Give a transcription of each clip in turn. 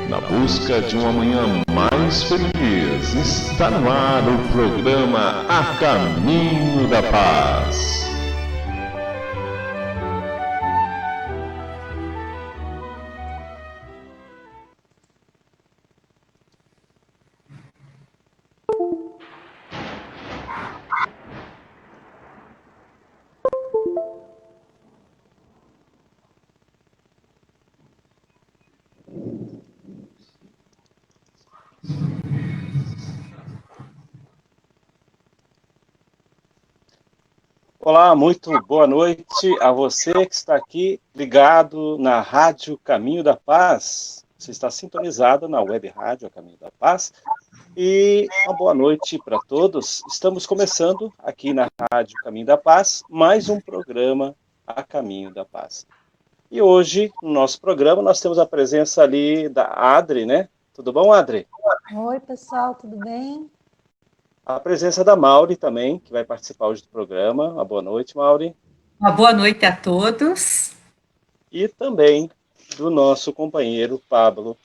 Na busca de um amanhã mais feliz, está no ar o programa A Caminho da Paz. Olá, muito boa noite a você que está aqui ligado na Rádio Caminho da Paz. Você está sintonizado na web rádio Caminho da Paz. E uma boa noite para todos. Estamos começando aqui na Rádio Caminho da Paz mais um programa A Caminho da Paz. E hoje, no nosso programa, nós temos a presença ali da Adri, né? Tudo bom, Adri? Oi, pessoal, tudo bem? A presença da Mauri também, que vai participar hoje do programa. Uma boa noite, Mauri. Uma boa noite a todos. E também do nosso companheiro Pablo,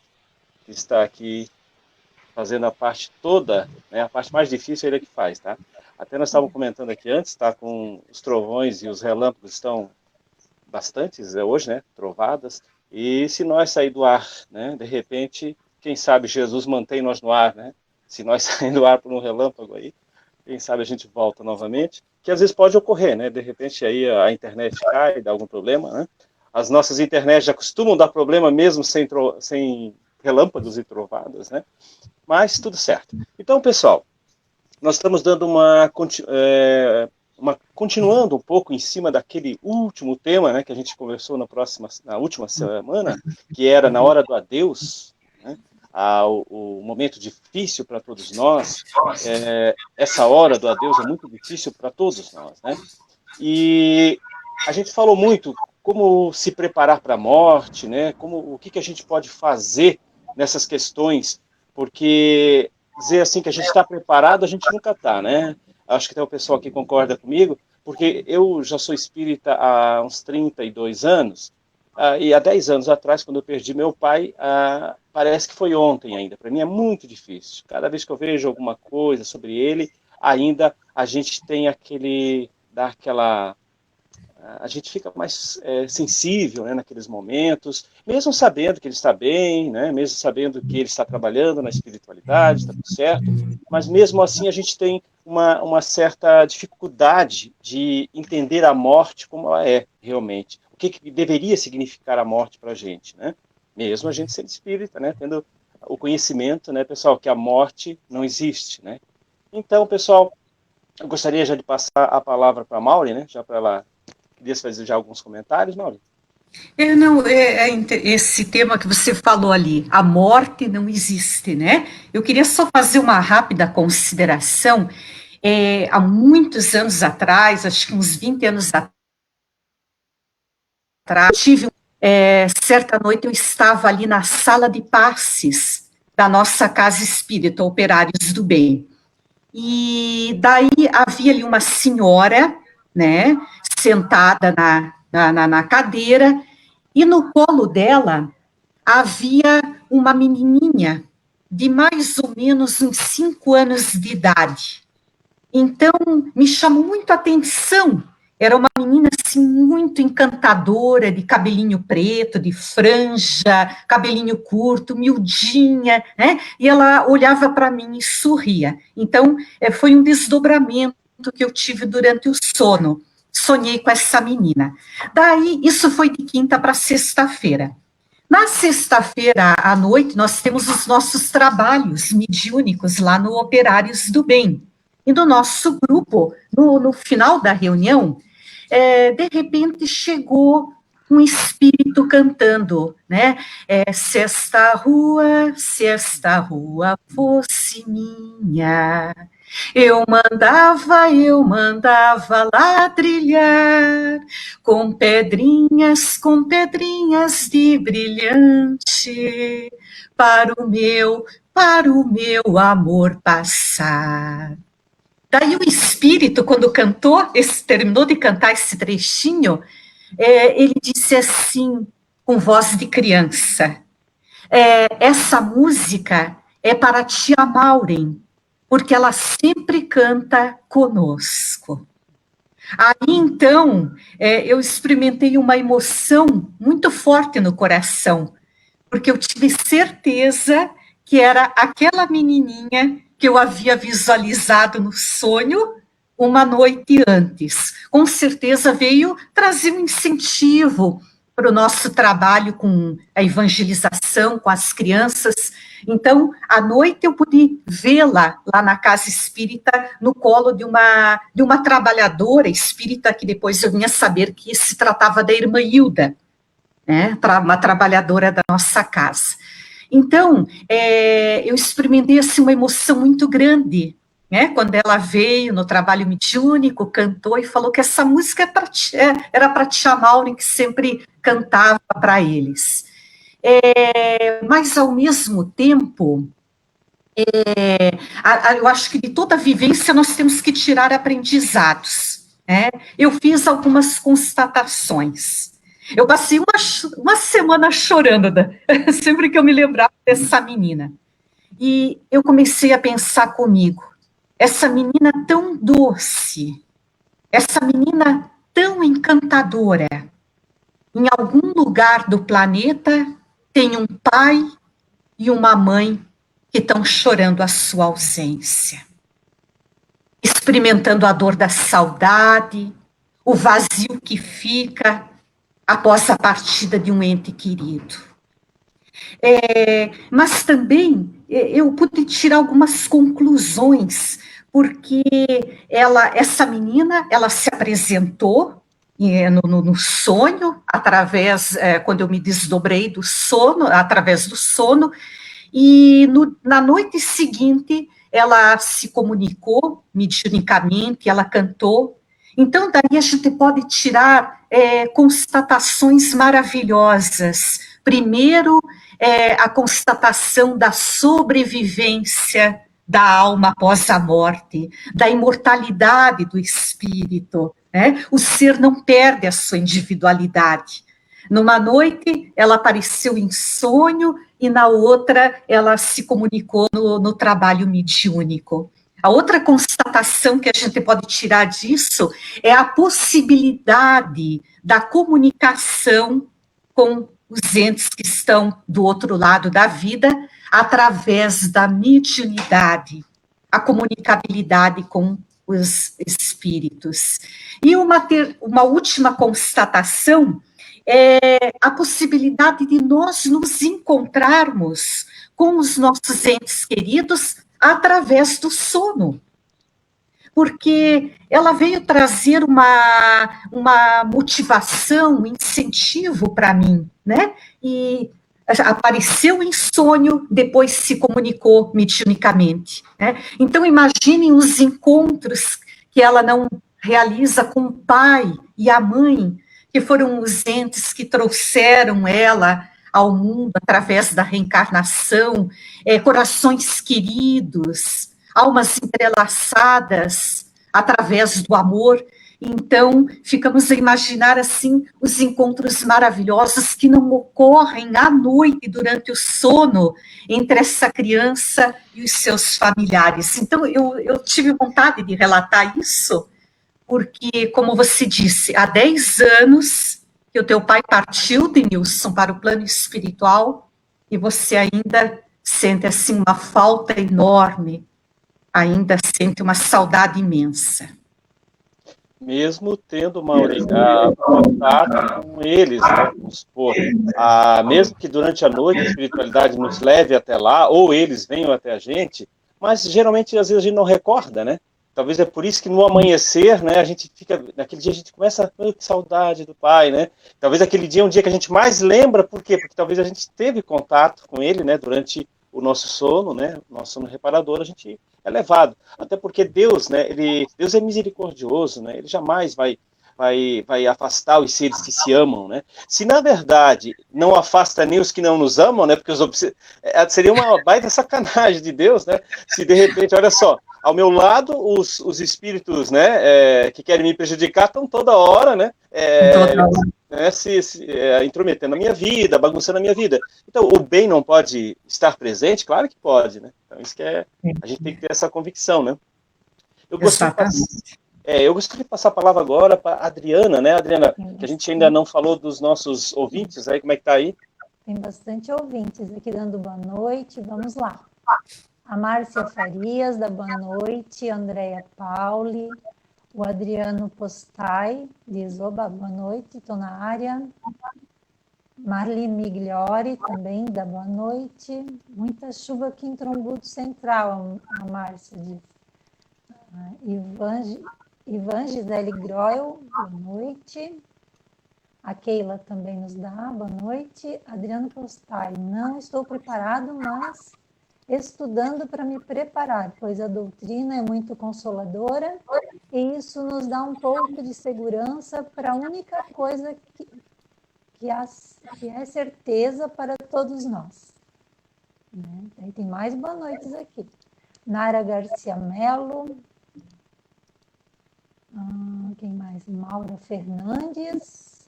que está aqui fazendo a parte toda, né? A parte mais difícil ele é que faz, tá? Até nós estávamos comentando aqui antes, tá? Com os trovões e os relâmpagos estão bastantes hoje, né? Trovadas. E se nós sair do ar, né? De repente, quem sabe Jesus mantém nós no ar, né? Se nós sair do ar por um relâmpago aí, quem sabe a gente volta novamente, que às vezes pode ocorrer, né? De repente aí a internet cai, dá algum problema, né? As nossas internets já costumam dar problema mesmo sem relâmpagos e trovadas, né? Mas tudo certo. Então, pessoal, nós estamos dando continuando um pouco em cima daquele último tema, né, que a gente conversou na última semana, que era na hora do adeus, né? O momento difícil para todos nós, essa hora do adeus é muito difícil para todos nós, né? E a gente falou muito como se preparar para a morte, né? O que a gente pode fazer nessas questões, porque dizer assim que a gente está preparado, a gente nunca está, né? Acho que tem o pessoal que concorda comigo, porque eu já sou espírita há uns 32 anos, e há 10 anos atrás, quando eu perdi meu pai, parece que foi ontem ainda. Para mim é muito difícil. Cada vez que eu vejo alguma coisa sobre ele, ainda a gente tem a gente fica mais sensível, né, naqueles momentos, mesmo sabendo que ele está bem, né, mesmo sabendo que ele está trabalhando na espiritualidade, está tudo certo, mas mesmo assim a gente tem uma certa dificuldade de entender a morte como ela é realmente. O que deveria significar a morte para a gente, né? Mesmo a gente sendo espírita, né, tendo o conhecimento, né, pessoal, que a morte não existe, né? Então, pessoal, eu gostaria já de passar a palavra para a Mauri, né, já para ela queria fazer já alguns comentários, Mauri? Esse tema que você falou ali, a morte não existe, né? Eu queria só fazer uma rápida consideração. Há muitos anos atrás, acho que uns 20 anos atrás, certa noite eu estava ali na sala de passes da nossa casa espírita, Operários do Bem. E daí havia ali uma senhora, né, sentada na cadeira, e no colo dela havia uma menininha de mais ou menos uns 5 anos de idade. Então, me chamou muito a atenção. Era uma menina, assim, muito encantadora, de cabelinho preto, de franja, cabelinho curto, miudinha, né? E ela olhava para mim e sorria. Então, foi um desdobramento que eu tive durante o sono. Sonhei com essa menina. Daí, isso foi de quinta para sexta-feira. Na sexta-feira à noite, nós temos os nossos trabalhos mediúnicos lá no Operários do Bem. E no nosso grupo, no final da reunião, de repente chegou um espírito cantando, né? Se esta rua fosse minha, eu mandava lá trilhar, com pedrinhas de brilhante, para o meu amor passar. Daí o espírito, quando terminou de cantar esse trechinho, ele disse assim, com voz de criança, essa música é para a tia Maureen, porque ela sempre canta conosco. Aí, então, eu experimentei uma emoção muito forte no coração, porque eu tive certeza que era aquela menininha que eu havia visualizado no sonho uma noite antes. Com certeza veio trazer um incentivo para o nosso trabalho com a evangelização, com as crianças. Então, à noite eu pude vê-la lá na casa espírita, no colo de uma trabalhadora espírita, que depois eu vinha saber que se tratava da irmã Hilda, né, uma trabalhadora da nossa casa. Então, eu experimentei assim, uma emoção muito grande, né, quando ela veio no trabalho mediúnico, cantou e falou que essa música era para tia Maureen, que sempre cantava para eles. Mas, ao mesmo tempo, eu acho que de toda vivência nós temos que tirar aprendizados, né? Eu fiz algumas constatações. Eu passei uma semana chorando, sempre que eu me lembrava dessa menina. E eu comecei a pensar comigo, essa menina tão doce, essa menina tão encantadora, em algum lugar do planeta tem um pai e uma mãe que estão chorando a sua ausência, experimentando a dor da saudade, o vazio que fica após a partida de um ente querido. Mas também eu pude tirar algumas conclusões, porque essa menina, ela se apresentou no sonho, quando eu me desdobrei do sono, através do sono, e na noite seguinte ela se comunicou mediunicamente, ela cantou. Então, daí a gente pode tirar constatações maravilhosas. Primeiro, a constatação da sobrevivência da alma após a morte, da imortalidade do espírito, né? O ser não perde a sua individualidade. Numa noite, ela apareceu em sonho, e na outra, ela se comunicou no trabalho mediúnico. A outra constatação que a gente pode tirar disso é a possibilidade da comunicação com os entes que estão do outro lado da vida, através da mediunidade, a comunicabilidade com os espíritos. E uma última constatação é a possibilidade de nós nos encontrarmos com os nossos entes queridos através do sono, porque ela veio trazer uma motivação, um incentivo para mim, né? E apareceu em sonho, depois se comunicou mediunicamente, né? Então, imaginem os encontros que ela não realiza com o pai e a mãe, que foram os entes que trouxeram ela ao mundo através da reencarnação, corações queridos, almas entrelaçadas através do amor. Então, ficamos a imaginar, assim, os encontros maravilhosos que não ocorrem à noite, durante o sono, entre essa criança e os seus familiares. Então, eu tive vontade de relatar isso, porque, como você disse, há 10 anos que o teu pai partiu, Denilson, para o plano espiritual, e você ainda sente, assim, uma falta enorme, ainda sente uma saudade imensa. Mesmo tendo, Maureen, contato com eles, né, vamos supor, mesmo que durante a noite a espiritualidade nos leve até lá, ou eles venham até a gente, mas geralmente, às vezes, a gente não recorda, né? Talvez é por isso que no amanhecer, né, a gente fica, naquele dia a gente começa, que saudade do pai, né? Talvez aquele dia é um dia que a gente mais lembra, por quê? Porque talvez a gente teve contato com ele, né, durante o nosso sono, né, o nosso sono reparador, a gente é levado. Até porque Deus, né, Deus é misericordioso, né? Ele jamais vai afastar os seres que se amam, né? Se, na verdade, não afasta nem os que não nos amam, né? Porque seria uma baita sacanagem de Deus, né? Se, de repente, olha só, ao meu lado, os espíritos, né, que querem me prejudicar estão toda hora, né? né, intrometendo na minha vida, bagunçando a minha vida. Então, o bem não pode estar presente? Claro que pode, né? Então, isso que a gente tem que ter essa convicção, né? Eu gostaria de passar a palavra agora para a Adriana, né, Adriana? Que a gente ainda não falou dos nossos ouvintes, aí como é que tá aí? Tem bastante ouvintes aqui dando boa noite. Vamos lá. A Márcia Farias, da boa noite. A Andréia Pauli. O Adriano Postai diz: oba, boa noite, estou na área. Marli Migliori também, da boa noite. Muita chuva aqui em Trombudo Central, a Márcia diz. Ivan Gisele Groel, boa noite. A Keila também nos dá, boa noite. Adriano Postai: não estou preparado, mas estudando para me preparar, pois a doutrina é muito consoladora e isso nos dá um pouco de segurança para a única coisa que é certeza para todos nós. Né? Aí tem mais boa noites aqui. Nara Garcia Mello. Quem mais? Maura Fernandes.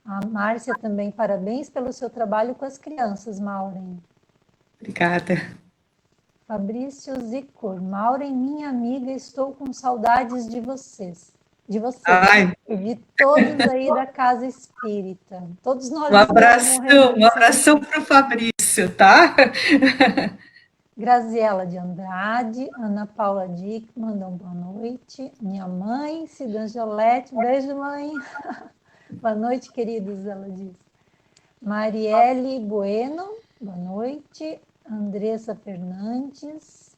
A Márcia também, parabéns pelo seu trabalho com as crianças, Maureen. Obrigada. Fabrício Zicor: Maureen, minha amiga, estou com saudades de vocês. Ai. E de todos aí da Casa Espírita. Todos nós. Um abração para o Fabrício, tá? Graziela de Andrade, Ana Paula Dick, mandam boa noite. Minha mãe, Cida Angelete, beijo, mãe. Boa noite, queridos, ela diz. Marielle Bueno, boa noite. Andressa Fernandes.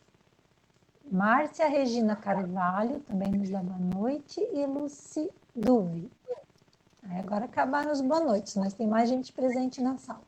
Márcia Regina Carvalho, também nos dá boa noite. E Luci Duvi. Aí agora acabaram os boa noites, mas tem mais gente presente na sala.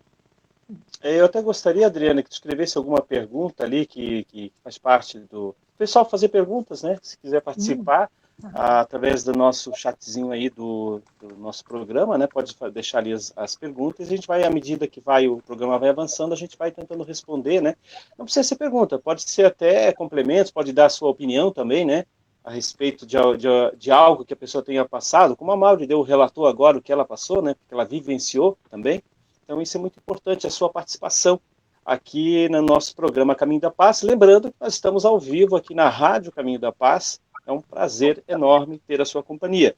Eu até gostaria, Adriana, que tu escrevesse alguma pergunta ali que faz parte do... O pessoal fazer perguntas, né? Se quiser participar, através do nosso chatzinho aí do nosso programa, né? Pode deixar ali as perguntas e a gente vai, à medida que o programa vai avançando, a gente vai tentando responder, né? Não precisa ser pergunta, pode ser até complementos, pode dar a sua opinião também, né? A respeito de algo que a pessoa tenha passado, como a Mauri relatou agora o que ela passou, né? Porque ela vivenciou também. Então, isso é muito importante, a sua participação aqui no nosso programa Caminho da Paz. Lembrando que nós estamos ao vivo aqui na Rádio Caminho da Paz. É um prazer enorme ter a sua companhia.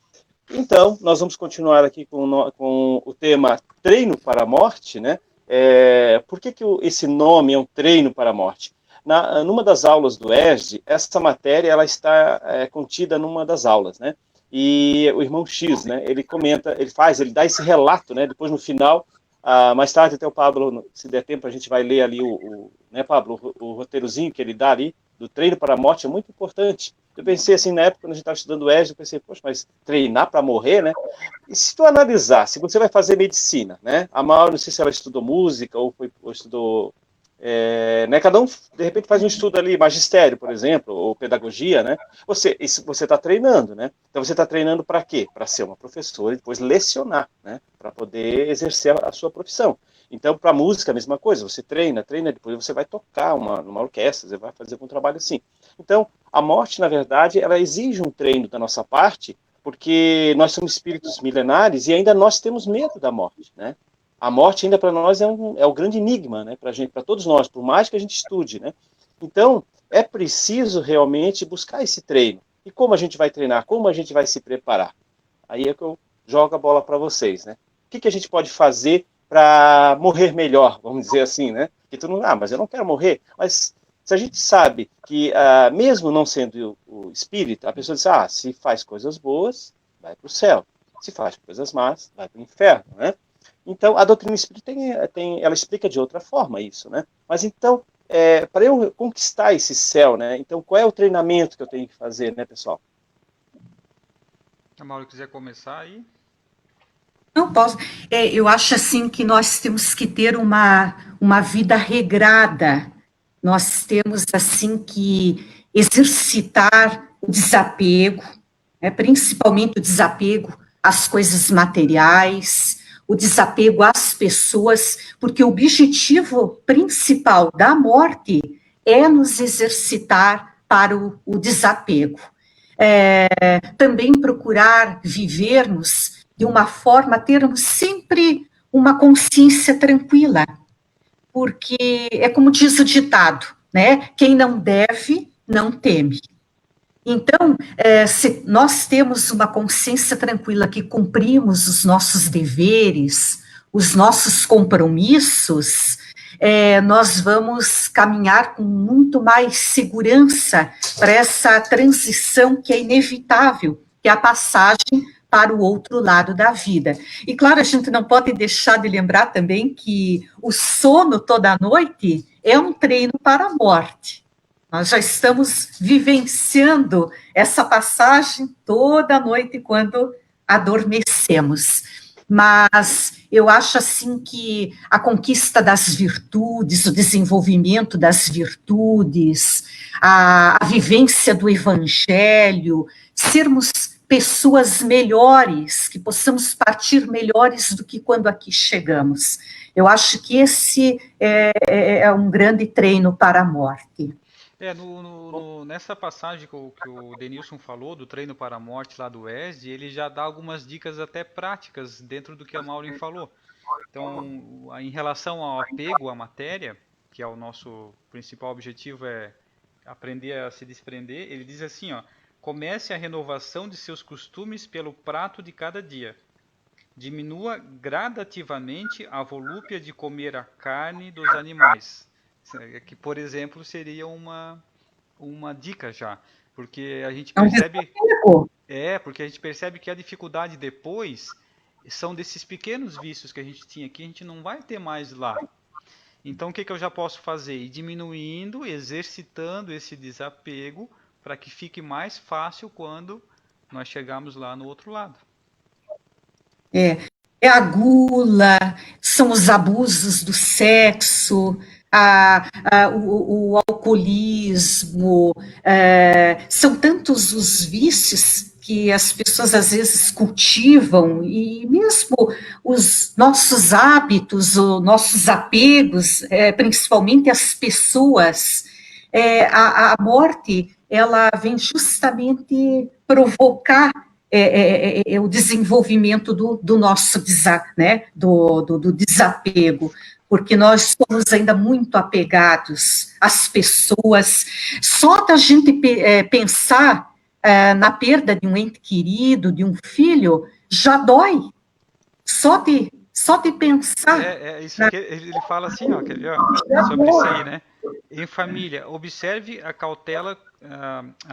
Então, nós vamos continuar aqui com o tema Treino para a Morte, né? Por que esse nome é um treino para a morte? Numa das aulas do ESD, essa matéria ela está contida numa das aulas, né? E o irmão X, né? Ele comenta, ele dá esse relato, né? Depois, no final... mais tarde, até o Pablo, se der tempo, a gente vai ler ali né, Pablo, o roteirozinho que ele dá ali, do treino para a morte, é muito importante. Eu pensei assim, na época, quando a gente estava estudando o ESD, eu pensei, poxa, mas treinar para morrer, né? E se tu analisar, se você vai fazer medicina, né? A Maura, não sei se ela estudou música ou estudou... né? Cada um, de repente, faz um estudo ali, magistério, por exemplo, ou pedagogia, né? Você está treinando, né? Então, você está treinando para quê? Para ser uma professora e depois lecionar, né? Para poder exercer a sua profissão. Então, para música, a mesma coisa. Você treina, depois você vai tocar numa orquestra, você vai fazer um trabalho assim. Então, a morte, na verdade, ela exige um treino da nossa parte, porque nós somos espíritos milenares e ainda nós temos medo da morte, né? A morte ainda para nós é o grande enigma, né? Para todos nós, por mais que a gente estude, né? Então, é preciso realmente buscar esse treino. E como a gente vai treinar? Como a gente vai se preparar? Aí é que eu jogo a bola para vocês, né? O que a gente pode fazer para morrer melhor, vamos dizer assim, né? Que tu não, mas eu não quero morrer. Mas se a gente sabe que, mesmo não sendo o espírito, a pessoa diz, se faz coisas boas, vai para o céu. Se faz coisas más, vai para o inferno, né? Então, a doutrina espírita ela explica de outra forma isso, né? Mas então, para eu conquistar esse céu, né? Então, qual é o treinamento que eu tenho que fazer, né, pessoal? A Mauro, quiser começar aí? Não posso. Eu acho assim que nós temos que ter uma vida regrada. Nós temos assim que exercitar o desapego, né? Principalmente o desapego às coisas materiais, o desapego às pessoas, porque o objetivo principal da morte é nos exercitar para o desapego. também procurar vivermos de uma forma, termos sempre uma consciência tranquila, porque é como diz o ditado, né? Quem não deve, não teme. Então, se nós temos uma consciência tranquila que cumprimos os nossos deveres, os nossos compromissos, nós vamos caminhar com muito mais segurança para essa transição que é inevitável, que é a passagem para o outro lado da vida. E, claro, a gente não pode deixar de lembrar também que o sono toda noite é um treino para a morte. Nós já estamos vivenciando essa passagem toda noite quando adormecemos. Mas eu acho assim que a conquista das virtudes, o desenvolvimento das virtudes, a vivência do evangelho, sermos pessoas melhores, que possamos partir melhores do que quando aqui chegamos. Eu acho que esse é um grande treino para a morte. Nessa passagem que o Denilson falou, do treino para a morte lá do ESD, ele já dá algumas dicas até práticas dentro do que a Maureen falou. Então, em relação ao apego à matéria, que é o nosso principal objetivo, é aprender a se desprender, ele diz assim, ó, comece a renovação de seus costumes pelo prato de cada dia. Diminua gradativamente a volúpia de comer a carne dos animais. Que, por exemplo, seria uma dica já, porque a gente percebe porque a gente percebe que a dificuldade depois são desses pequenos vícios que a gente tinha aqui, a gente não vai ter mais lá. Então, o que eu já posso fazer? Ir diminuindo, exercitando esse desapego para que fique mais fácil quando nós chegarmos lá no outro lado. É a gula, são os abusos do sexo, o alcoolismo, são tantos os vícios que as pessoas às vezes cultivam, e mesmo os nossos hábitos, os nossos apegos, principalmente as pessoas, a morte, ela vem justamente provocar o desenvolvimento do nosso do desapego, porque nós somos ainda muito apegados às pessoas. Só da gente pensar na perda de um ente querido, de um filho, já dói. Só de pensar. Isso aqui, ele fala assim, ó, sobre isso aí, né? Em família, observe a cautela,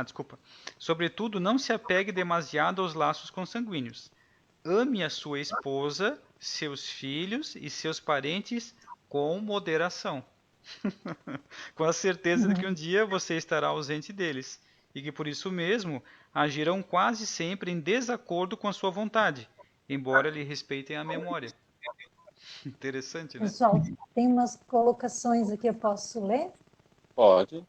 desculpa. Sobretudo, não se apegue demasiado aos laços consanguíneos. Ame a sua esposa, seus filhos e seus parentes com moderação. Com a certeza de que um dia você estará ausente deles. E que por isso mesmo agirão quase sempre em desacordo com a sua vontade, embora lhe respeitem a memória. Interessante, né? Pessoal, tem umas colocações aqui, eu posso ler? Pode.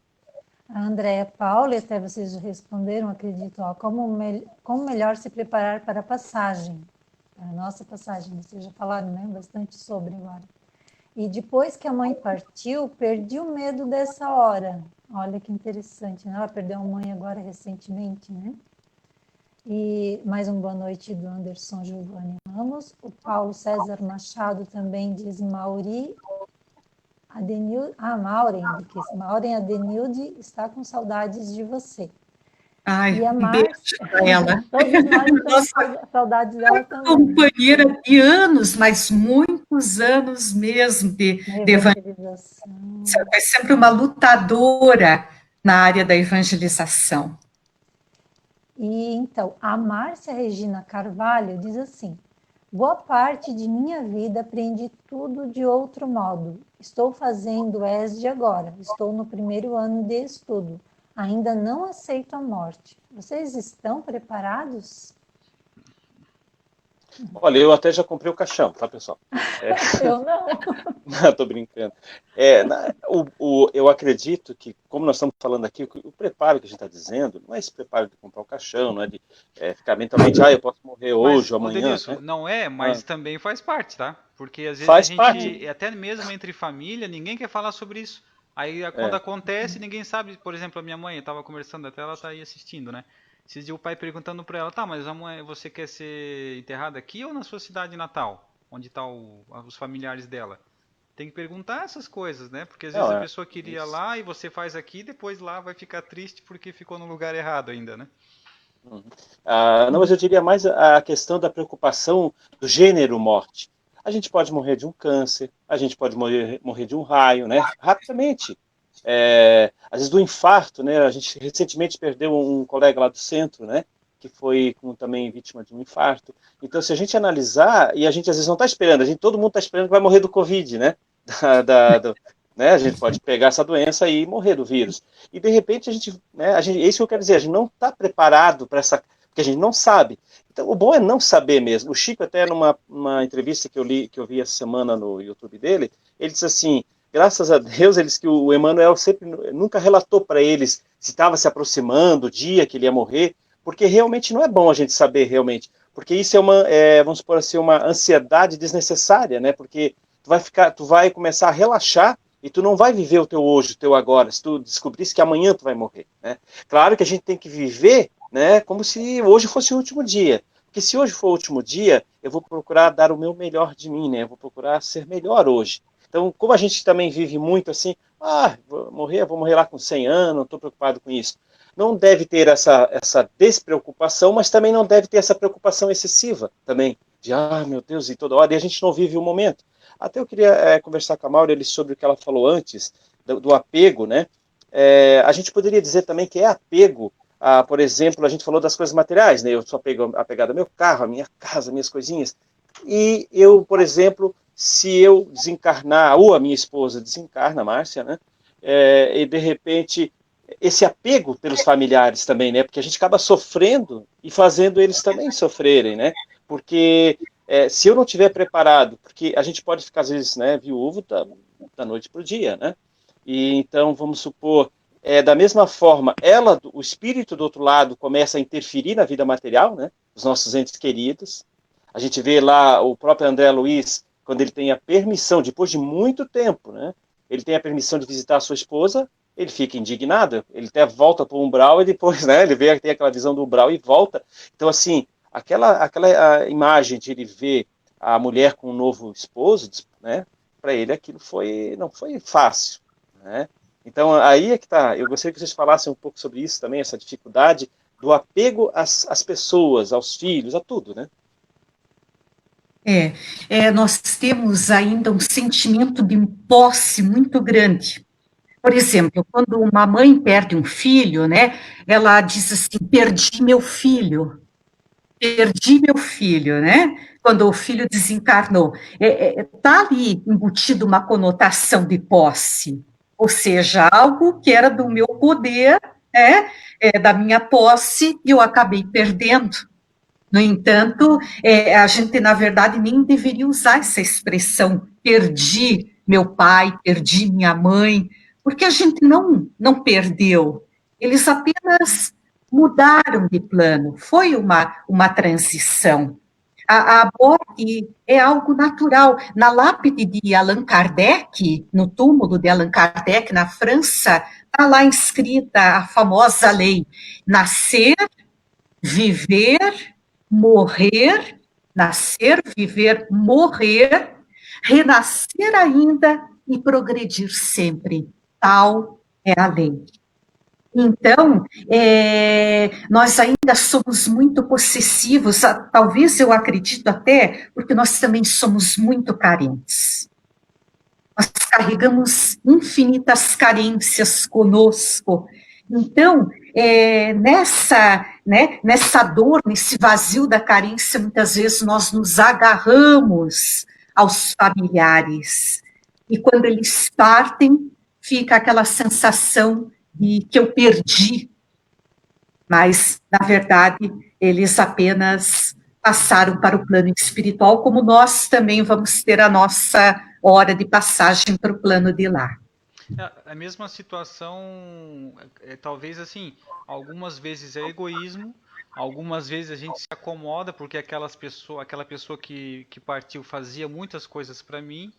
A Andréa Paula, até vocês já responderam, acredito, como melhor se preparar para a passagem, para a nossa passagem, vocês já falaram, né, bastante sobre agora. E depois que a mãe partiu, perdi o medo dessa hora. Olha que interessante, né? Ela perdeu a mãe agora recentemente, né? E mais uma boa noite do Anderson Giovanni Ramos. O Paulo César Machado também diz Maureen Adenilde está com saudades de você. Ai, e a Márcia, ela. Todos nós estamos com saudades dela também. Companheira de anos, mas muitos anos mesmo de evangelização. É sempre uma lutadora na área da evangelização. E então, a Márcia Regina Carvalho diz assim: boa parte de minha vida aprendi tudo de outro modo. Estou fazendo ESD agora, estou no primeiro ano de estudo. Ainda não aceito a morte. Vocês estão preparados? Olha, eu até já comprei o caixão, tá, pessoal? Eu não. Não, tô brincando. Eu acredito que, como nós estamos falando aqui, o preparo que a gente está dizendo não é esse preparo de comprar o caixão, não é de ficar mentalmente, eu posso morrer hoje ou amanhã. Denilson, né? Não é, mas também faz parte, tá? Porque às vezes faz a gente, parte. até mesmo entre família, ninguém quer falar sobre isso. Aí quando acontece, ninguém sabe. Por exemplo, a minha mãe, eu estava conversando, até ela está aí assistindo, né? Esses dias o pai perguntando para ela, tá, mas a mãe, você quer ser enterrada aqui ou na sua cidade natal? Onde tá os familiares dela? Tem que perguntar essas coisas, né? Porque às vezes Não, a é pessoa queria isso. lá e você faz aqui, depois lá vai ficar triste porque ficou no lugar errado ainda, né? Uhum. Não, mas eu diria mais a questão da preocupação do gênero morte. A gente pode morrer de um câncer, a gente pode morrer de um raio, né? Rapidamente. Às vezes do infarto, né? A gente recentemente perdeu um colega lá do centro, né? Que foi também vítima de um infarto. Então, se a gente analisar, e a gente às vezes não está esperando, todo mundo está esperando que vai morrer do Covid, né? Né? A gente pode pegar essa doença e morrer do vírus. E de repente é isso que eu quero dizer, a gente não está preparado para essa, porque a gente não sabe. Então, o bom é não saber mesmo. O Chico, até numa entrevista que eu vi essa semana no YouTube dele, ele disse assim, graças a Deus, eles que o Emmanuel nunca relatou para eles se estava se aproximando o dia que ele ia morrer, porque realmente não é bom a gente saber realmente, porque isso vamos supor assim, uma ansiedade desnecessária, né? Porque tu vai começar a relaxar e tu não vai viver o teu hoje, o teu agora, se tu descobrisse que amanhã tu vai morrer, né? Claro que a gente tem que viver, né, como se hoje fosse o último dia. Porque se hoje for o último dia, eu vou procurar dar o meu melhor de mim, né? Eu vou procurar ser melhor hoje. Então, como a gente também vive muito assim, vou morrer lá com 100 anos, não estou preocupado com isso. Não deve ter essa despreocupação, mas também não deve ter essa preocupação excessiva também, de, meu Deus, e toda hora, e a gente não vive o momento. Até eu queria conversar com a Maura sobre o que ela falou antes, do apego, né? A gente poderia dizer também que é apego, por exemplo, a gente falou das coisas materiais, né? Eu sou apegado ao meu carro, à minha casa, às minhas coisinhas. E eu, por exemplo, se eu desencarnar, ou a minha esposa desencarna, a Márcia, né? E de repente, esse apego pelos familiares também, né? Porque a gente acaba sofrendo e fazendo eles também sofrerem, né? Porque se eu não tiver preparado, porque a gente pode ficar, às vezes, né, viúvo da noite para o dia, né? E então, vamos supor, da mesma forma, o espírito do outro lado começa a interferir na vida material, né? Os nossos entes queridos. A gente vê lá o próprio André Luiz, quando ele tem a permissão, depois de muito tempo, né? Ele tem a permissão de visitar a sua esposa, ele fica indignado, ele até volta para o umbral e depois, né, ele tem aquela visão do umbral e volta. Então, assim, aquela imagem de ele ver a mulher com um novo esposo, né, para ele aquilo não foi fácil, né? Então, aí é que tá. Eu gostaria que vocês falassem um pouco sobre isso também, essa dificuldade do apego às pessoas, aos filhos, a tudo, né? Nós temos ainda um sentimento de posse muito grande. Por exemplo, quando uma mãe perde um filho, né, ela diz assim, perdi meu filho, né, quando o filho desencarnou. Está ali embutido uma conotação de posse, ou seja, algo que era do meu poder, da minha posse, e eu acabei perdendo. No entanto, a gente, na verdade, nem deveria usar essa expressão, perdi meu pai, perdi minha mãe, porque a gente não perdeu, eles apenas mudaram de plano, foi uma transição. A morte é algo natural. Na lápide de Allan Kardec, no túmulo de Allan Kardec, na França, está lá escrita a famosa lei: nascer, viver, morrer, nascer, viver, morrer, renascer ainda e progredir sempre. Tal é a lei. Então, nós ainda somos muito possessivos, talvez eu acredito até, porque nós também somos muito carentes. Nós carregamos infinitas carências conosco. Então, nessa dor, nesse vazio da carência, muitas vezes nós nos agarramos aos familiares. E quando eles partem, fica aquela sensação de que eu perdi. Mas, na verdade, eles apenas passaram para o plano espiritual, como nós também vamos ter a nossa hora de passagem para o plano de lá. A mesma situação, talvez assim, algumas vezes é egoísmo, algumas vezes a gente se acomoda porque aquela pessoa que partiu fazia muitas coisas para mim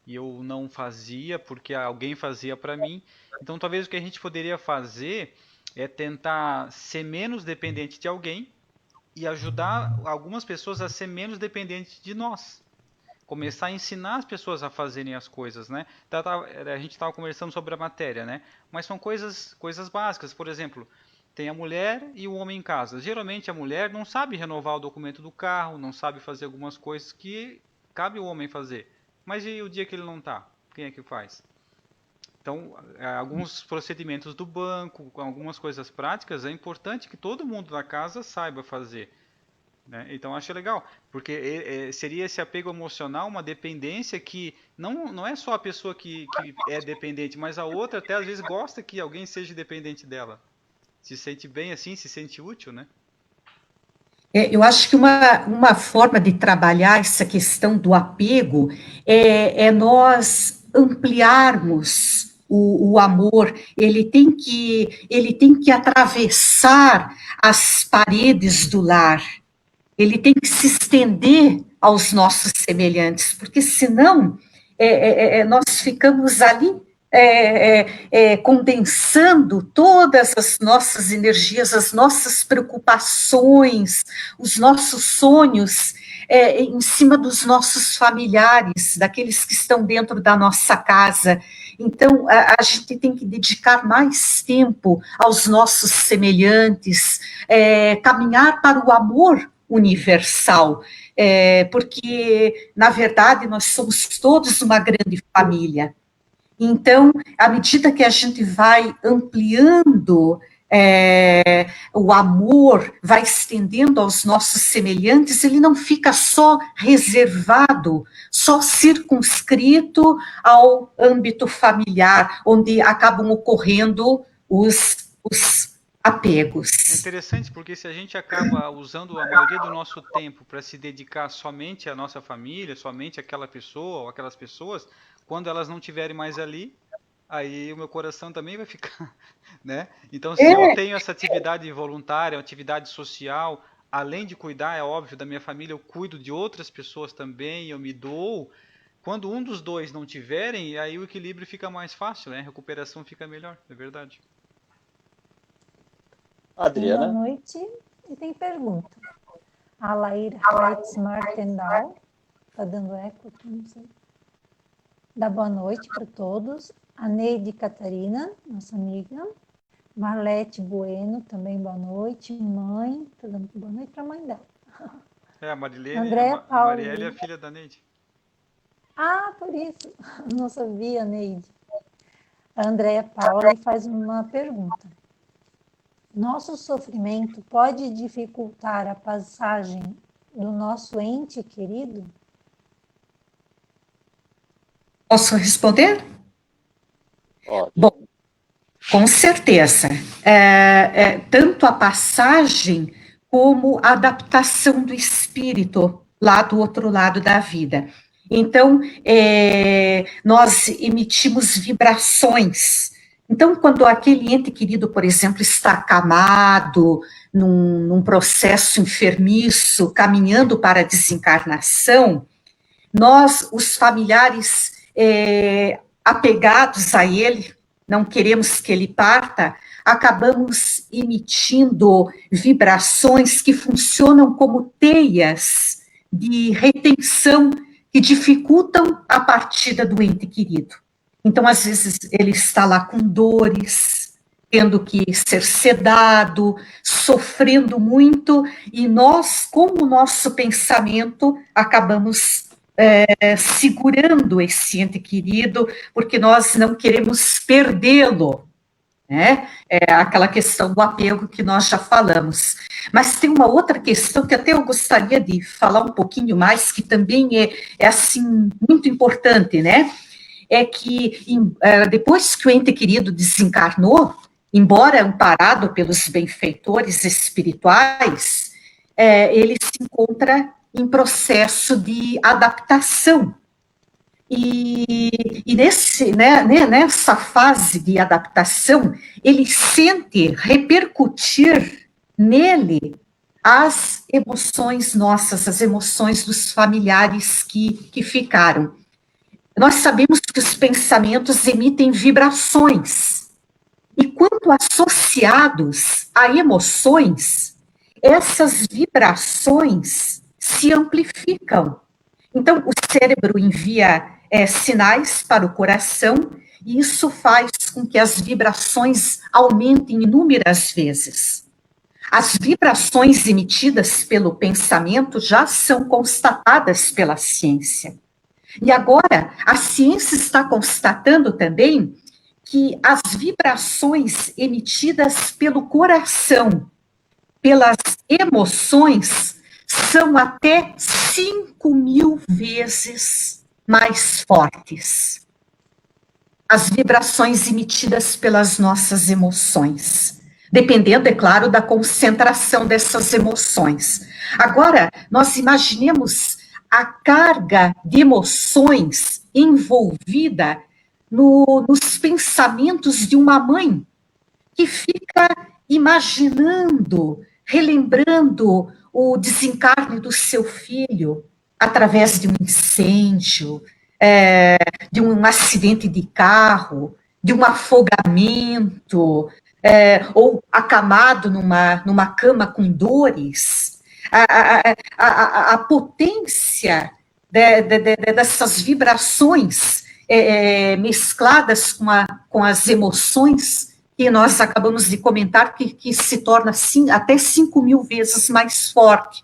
e eu não fazia porque alguém fazia para mim. Então talvez o que a gente poderia fazer é tentar ser menos dependente de alguém e ajudar algumas pessoas a ser menos dependentes de nós. Começar a ensinar as pessoas a fazerem as coisas, né? A gente estava conversando sobre a matéria, né? Mas são coisas básicas. Por exemplo, tem a mulher e o homem em casa. Geralmente a mulher não sabe renovar o documento do carro, não sabe fazer algumas coisas que cabe o homem fazer. Mas e o dia que ele não está? Quem é que faz? Então, alguns procedimentos do banco, algumas coisas práticas, é importante que todo mundo da casa saiba fazer. Né? Então, acho legal, porque seria esse apego emocional, uma dependência que não é só a pessoa que é dependente, mas a outra até às vezes gosta que alguém seja dependente dela. Se sente bem assim, se sente útil, né? Eu acho que uma forma de trabalhar essa questão do apego é nós ampliarmos o amor. Ele tem que atravessar as paredes do lar. Ele tem que se estender aos nossos semelhantes, porque senão nós ficamos ali condensando todas as nossas energias, as nossas preocupações, os nossos sonhos em cima dos nossos familiares, daqueles que estão dentro da nossa casa. Então, a gente tem que dedicar mais tempo aos nossos semelhantes, caminhar para o amor universal, porque, na verdade, nós somos todos uma grande família. Então, à medida que a gente vai ampliando o amor, vai estendendo aos nossos semelhantes, ele não fica só reservado, só circunscrito ao âmbito familiar, onde acabam ocorrendo os apegos. É interessante porque se a gente acaba usando a maioria do nosso tempo para se dedicar somente à nossa família, somente àquela pessoa ou aquelas pessoas, quando elas não estiverem mais ali, aí o meu coração também vai ficar, né? Então, se eu tenho essa atividade voluntária, atividade social, além de cuidar, é óbvio, da minha família, eu cuido de outras pessoas também, eu me dou. Quando um dos dois não tiverem, aí o equilíbrio fica mais fácil, né? A recuperação fica melhor, é verdade. Adriana. Boa noite. E tem pergunta. A Laíra Reitz Martendal, está dando eco aqui, não sei. Dá boa noite para todos. A Neide Catarina, nossa amiga. Marlete Bueno, também boa noite. Mãe, está dando boa noite para a mãe dela. A Marilene, Andréa a Marielle é a filha da Neide. Ah, por isso. Não sabia, Neide. A Andréa Paula faz uma pergunta. Nosso sofrimento pode dificultar a passagem do nosso ente querido? Posso responder? Ótimo. Bom, com certeza. Tanto a passagem como a adaptação do espírito lá do outro lado da vida. Então, nós emitimos vibrações. Então, quando aquele ente querido, por exemplo, está acamado, num processo enfermiço, caminhando para a desencarnação, nós, os familiares apegados a ele, não queremos que ele parta, acabamos emitindo vibrações que funcionam como teias de retenção que dificultam a partida do ente querido. Então, às vezes, ele está lá com dores, tendo que ser sedado, sofrendo muito, e nós, com o nosso pensamento, acabamos segurando esse ente querido, porque nós não queremos perdê-lo, né? Aquela questão do apego que nós já falamos. Mas tem uma outra questão que até eu gostaria de falar um pouquinho mais, que também é assim, muito importante, né? É que depois que o ente querido desencarnou, embora amparado pelos benfeitores espirituais, ele se encontra em processo de adaptação. E nessa fase de adaptação, ele sente repercutir nele as emoções nossas, as emoções dos familiares que ficaram. Nós sabemos que os pensamentos emitem vibrações, E quando associados a emoções, essas vibrações se amplificam. Então, o cérebro envia sinais para o coração e isso faz com que as vibrações aumentem inúmeras vezes. As vibrações emitidas pelo pensamento já são constatadas pela ciência. E agora, a ciência está constatando também que as vibrações emitidas pelo coração, pelas emoções, são até 5.000 vezes mais fortes. As vibrações emitidas pelas nossas emoções, dependendo, é claro, da concentração dessas emoções. Agora, nós imaginemos a carga de emoções envolvida nos pensamentos de uma mãe que fica imaginando, relembrando o desencarne do seu filho através de um incêndio, de um acidente de carro, de um afogamento, ou acamado numa cama com dores. A potência dessas vibrações mescladas com as emoções que nós acabamos de comentar, que se torna assim, até 5.000 vezes mais forte.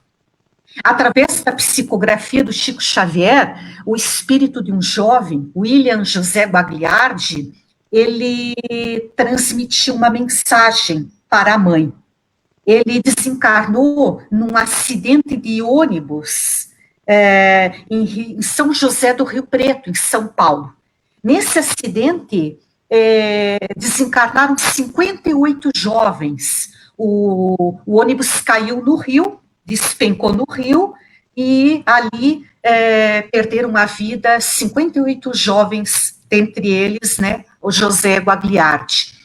Através da psicografia do Chico Xavier, o espírito de um jovem, William José Bagliardi, ele transmitiu uma mensagem para a mãe. Ele desencarnou num acidente de ônibus em São José do Rio Preto, em São Paulo. Nesse acidente, desencarnaram 58 jovens. O ônibus caiu no rio, despencou no rio, e ali perderam a vida 58 jovens, dentre eles, né, o José Bagliardi.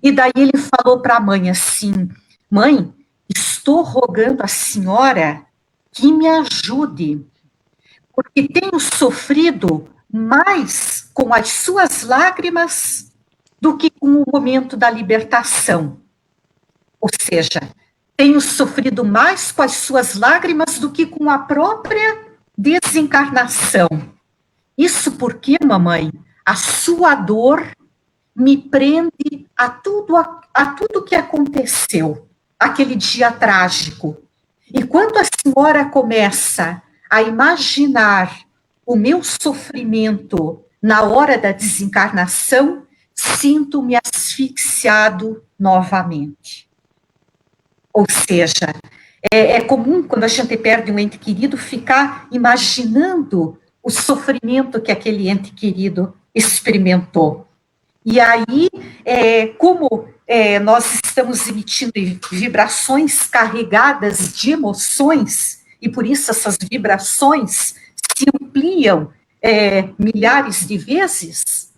E daí ele falou para a mãe assim: mãe, estou rogando à senhora que me ajude, porque tenho sofrido mais com as suas lágrimas do que com o momento da libertação. Ou seja, tenho sofrido mais com as suas lágrimas do que com a própria desencarnação. Isso porque, mamãe, a sua dor me prende a tudo que aconteceu, aquele dia trágico. E quando a senhora começa a imaginar o meu sofrimento na hora da desencarnação, sinto-me asfixiado novamente. Ou seja, é comum, quando a gente perde um ente querido, ficar imaginando o sofrimento que aquele ente querido experimentou. E aí, como nós estamos emitindo vibrações carregadas de emoções, e por isso essas vibrações se ampliam milhares de vezes,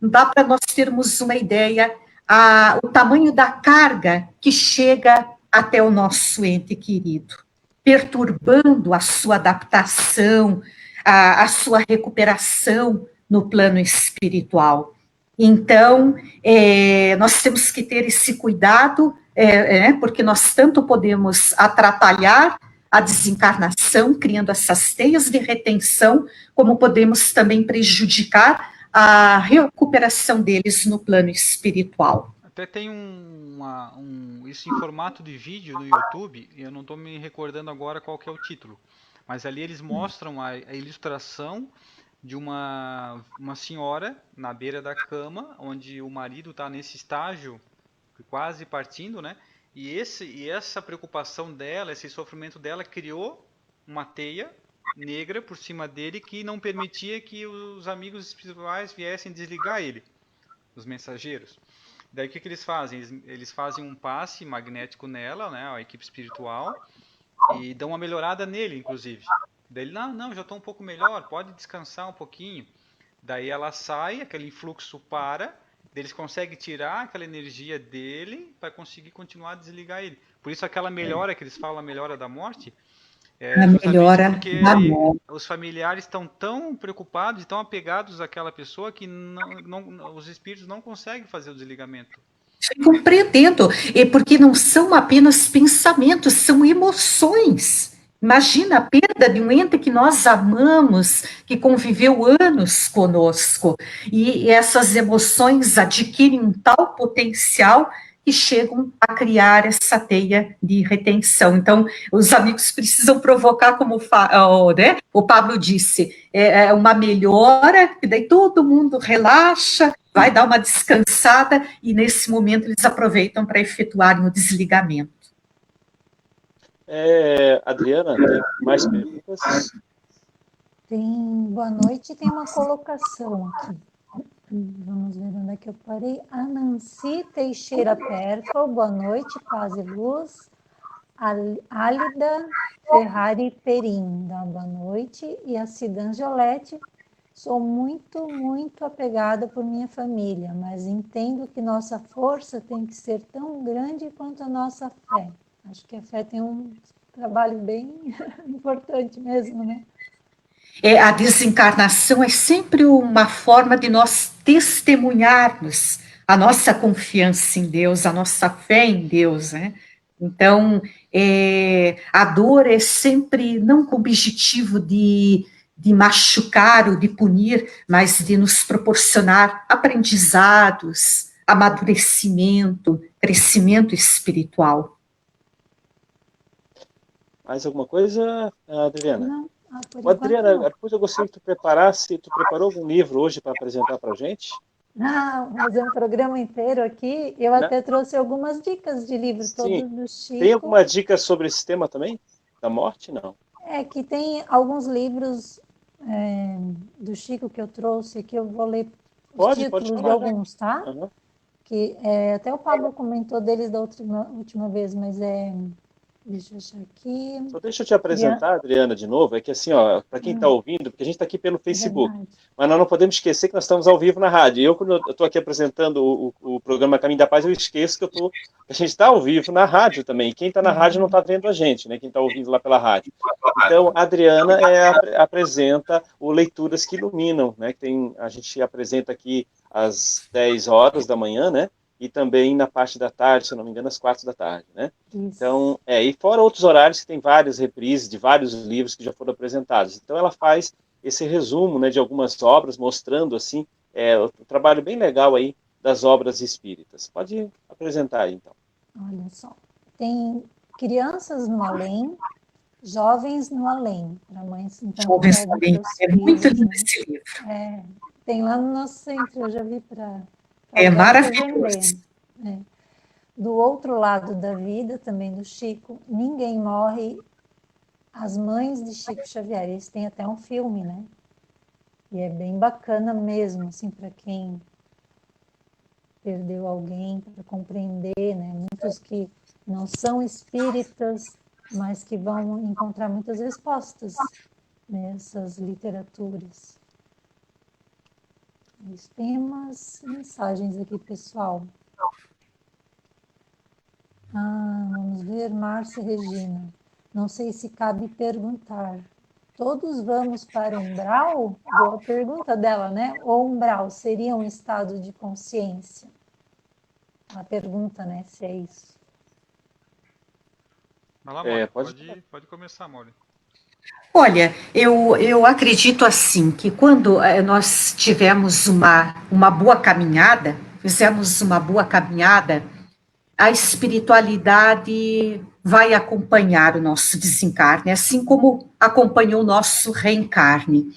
dá para nós termos uma ideia o tamanho da carga que chega até o nosso ente querido, perturbando a sua adaptação, a sua recuperação no plano espiritual. Então, nós temos que ter esse cuidado, porque nós tanto podemos atrapalhar a desencarnação, criando essas teias de retenção, como podemos também prejudicar a recuperação deles no plano espiritual. Até tem isso em formato de vídeo no YouTube, eu não estou me recordando agora qual que é o título, mas ali eles mostram a ilustração de uma senhora na beira da cama, onde o marido está nesse estágio, quase partindo, né? E essa preocupação dela, esse sofrimento dela, criou uma teia negra por cima dele que não permitia que os amigos espirituais viessem desligar ele, os mensageiros. Daí o que eles fazem? Eles fazem um passe magnético nela, né, a equipe espiritual, e dão uma melhorada nele, inclusive. Daí ele, não, já estou um pouco melhor, pode descansar um pouquinho. Daí ela sai, aquele fluxo para, eles conseguem tirar aquela energia dele para conseguir continuar a desligar ele. Por isso aquela melhora que eles falam, a melhora da morte, a melhora porque da morte. Os familiares estão tão preocupados, tão apegados àquela pessoa que os espíritos não conseguem fazer o desligamento. compreendendo, porque não são apenas pensamentos, são emoções. Imagina a perda de um ente que nós amamos, que conviveu anos conosco, e essas emoções adquirem um tal potencial que chegam a criar essa teia de retenção. Então, os amigos precisam provocar, como né, o Pablo disse, uma melhora, que daí todo mundo relaxa, vai dar uma descansada, e nesse momento eles aproveitam para efetuarem o desligamento. Adriana, tem mais perguntas? Boa noite, tem uma colocação aqui. Vamos ver onde é que eu parei. A Nancy Teixeira Perfal, boa noite, paz e luz. Álida Ferrari Perinda, boa noite. E a Cidan Giolete, sou muito, muito apegada por minha família, mas entendo que nossa força tem que ser tão grande quanto a nossa fé. Acho que a fé tem um trabalho bem importante mesmo, né? A desencarnação é sempre uma forma de nós testemunharmos a nossa confiança em Deus, a nossa fé em Deus, né? Então, a dor é sempre não com o objetivo de machucar ou de punir, mas de nos proporcionar aprendizados, amadurecimento, crescimento espiritual. Mais alguma coisa, Adriana? Não. Adriana, depois eu gostaria que tu preparasse, tu preparou algum livro hoje para apresentar para a gente? Não, fazer um programa inteiro aqui, eu até trouxe algumas dicas de livros, todos do Chico. Tem alguma dica sobre esse tema também? Da morte, não? Que tem alguns livros do Chico que eu trouxe, que eu vou ler os títulos de alguns, tá? Uhum. Que até o Pablo comentou deles da última vez, mas deixa eu achar aqui. Só deixa eu te apresentar, Adriana, de novo. É que assim, para quem está ouvindo, porque a gente está aqui pelo Facebook, mas nós não podemos esquecer que nós estamos ao vivo na rádio. E eu, quando eu estou aqui apresentando o programa Caminho da Paz, eu esqueço que a gente está ao vivo na rádio também. E quem está na rádio não está vendo a gente, né? Quem está ouvindo lá pela rádio. Então, a Adriana apresenta o Leituras que Iluminam, né? A gente apresenta aqui às 10 horas da manhã, né? E também na parte da tarde, se não me engano, às 4 da tarde, né? Isso. Então, e fora outros horários que tem várias reprises de vários livros que já foram apresentados. Então, ela faz esse resumo, né, de algumas obras, mostrando, assim, o trabalho bem legal aí das obras espíritas. Pode apresentar aí, então. Olha só, tem Crianças no Além, Jovens no Além, para mães, então... Jovens no Além, é muito lindo esse livro. Tem lá no nosso centro, eu já vi para... É maravilhoso. Do Outro Lado da Vida, também do Chico, Ninguém Morre, As Mães de Chico Xavier. Esse tem até um filme, né? E é bem bacana mesmo, assim, para quem perdeu alguém, para compreender, né? Muitos que não são espíritas, mas que vão encontrar muitas respostas nessas literaturas. Tem umas mensagens aqui, pessoal. Vamos ver, Márcia Regina. Não sei se cabe perguntar. Todos vamos para umbral? Boa pergunta dela, né? O umbral seria um estado de consciência? A pergunta, né? Se é isso. Vai lá, Mauri. Pode começar, Mauri. Olha, eu acredito assim, que quando nós tivemos uma boa caminhada, fizemos uma boa caminhada, a espiritualidade vai acompanhar o nosso desencarne, assim como acompanhou o nosso reencarne.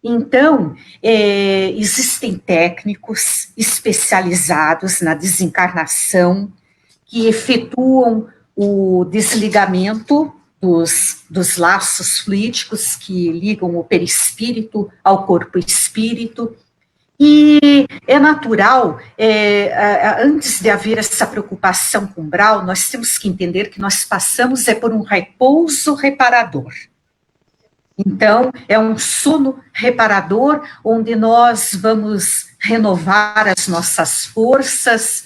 Então, existem técnicos especializados na desencarnação que efetuam o desligamento dos laços fluídicos que ligam o perispírito ao corpo espírito, e é natural, antes de haver essa preocupação com o umbral, nós temos que entender que nós passamos por um repouso reparador. Então, é um sono reparador, onde nós vamos renovar as nossas forças,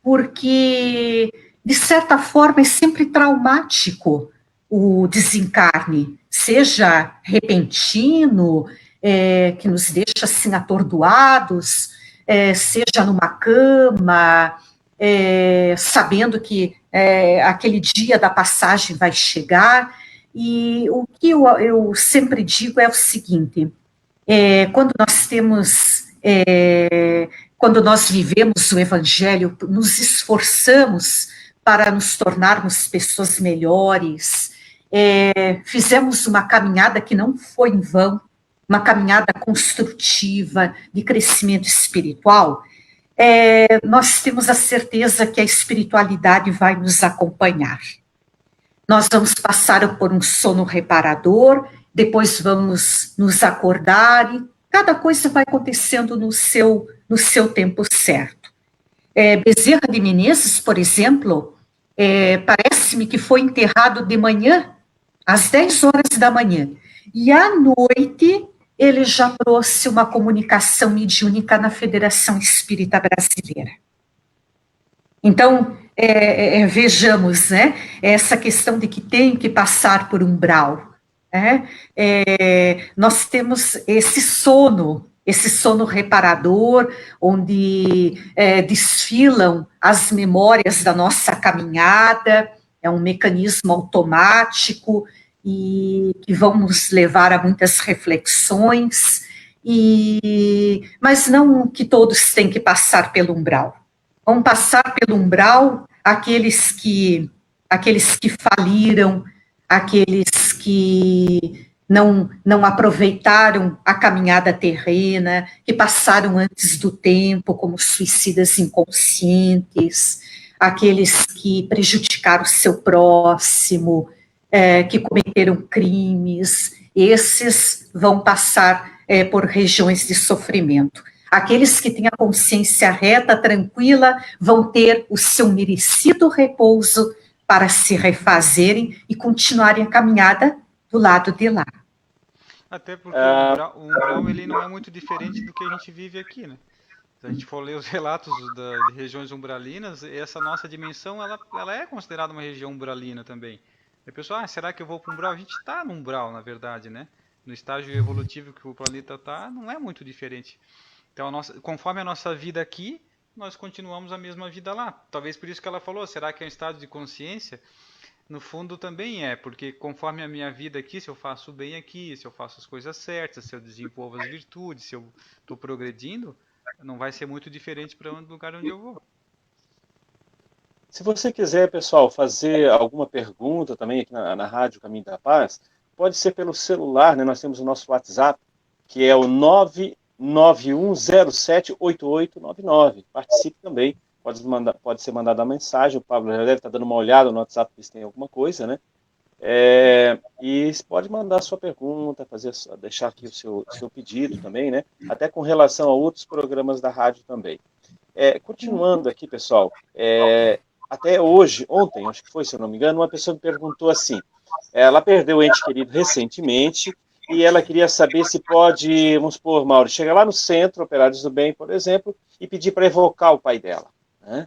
porque, de certa forma, é sempre traumático o desencarne, seja repentino, que nos deixa assim atordoados, seja numa cama, sabendo que aquele dia da passagem vai chegar. E o que eu sempre digo é o seguinte: quando nós temos, quando nós vivemos o Evangelho, nos esforçamos para nos tornarmos pessoas melhores, fizemos uma caminhada que não foi em vão, uma caminhada construtiva de crescimento espiritual, nós temos a certeza que a espiritualidade vai nos acompanhar. Nós vamos passar por um sono reparador, depois vamos nos acordar e cada coisa vai acontecendo no seu tempo certo. Bezerra de Menezes, por exemplo, parece-me que foi enterrado de manhã, às 10 horas da manhã, e à noite ele já trouxe uma comunicação mediúnica na Federação Espírita Brasileira. Então, vejamos, né, essa questão de que tem que passar por umbral. Nós temos esse sono reparador, onde desfilam as memórias da nossa caminhada, é um mecanismo automático e que vão nos levar a muitas reflexões, mas não que todos têm que passar pelo umbral. Vão passar pelo umbral aqueles que faliram, aqueles que não aproveitaram a caminhada terrena, que passaram antes do tempo como suicidas inconscientes, aqueles que prejudicaram o seu próximo, que cometeram crimes, esses vão passar por regiões de sofrimento. Aqueles que têm a consciência reta, tranquila, vão ter o seu merecido repouso para se refazerem e continuarem a caminhada do lado de lá. Até porque o umbral ele não é muito diferente do que a gente vive aqui, né? Se a gente for ler os relatos de regiões umbralinas, essa nossa dimensão ela é considerada uma região umbralina também. E a pessoa, será que eu vou para o umbral? A gente está no umbral, na verdade, né? No estágio evolutivo que o planeta está, não é muito diferente. Então, conforme a nossa vida aqui, nós continuamos a mesma vida lá. Talvez por isso que ela falou, será que é um estado de consciência? No fundo também porque conforme a minha vida aqui, se eu faço bem aqui, se eu faço as coisas certas, se eu desenvolvo as virtudes, se eu estou progredindo, não vai ser muito diferente para o lugar onde eu vou. Se você quiser, pessoal, fazer alguma pergunta também aqui na Rádio Caminho da Paz, pode ser pelo celular, né? Nós temos o nosso WhatsApp, que é o 991078899. Participe também, pode ser mandada a mensagem, o Pablo já deve estar dando uma olhada no WhatsApp, se tem alguma coisa, né? E pode mandar a sua pergunta, deixar aqui o seu pedido também, né? Até com relação a outros programas da rádio também. Continuando aqui, pessoal, até ontem, acho que foi, se eu não me engano, uma pessoa me perguntou assim, ela perdeu o ente querido recentemente, e ela queria saber se pode, vamos supor, Mauro, chegar lá no centro, Operários do Bem, por exemplo, e pedir para evocar o pai dela, né?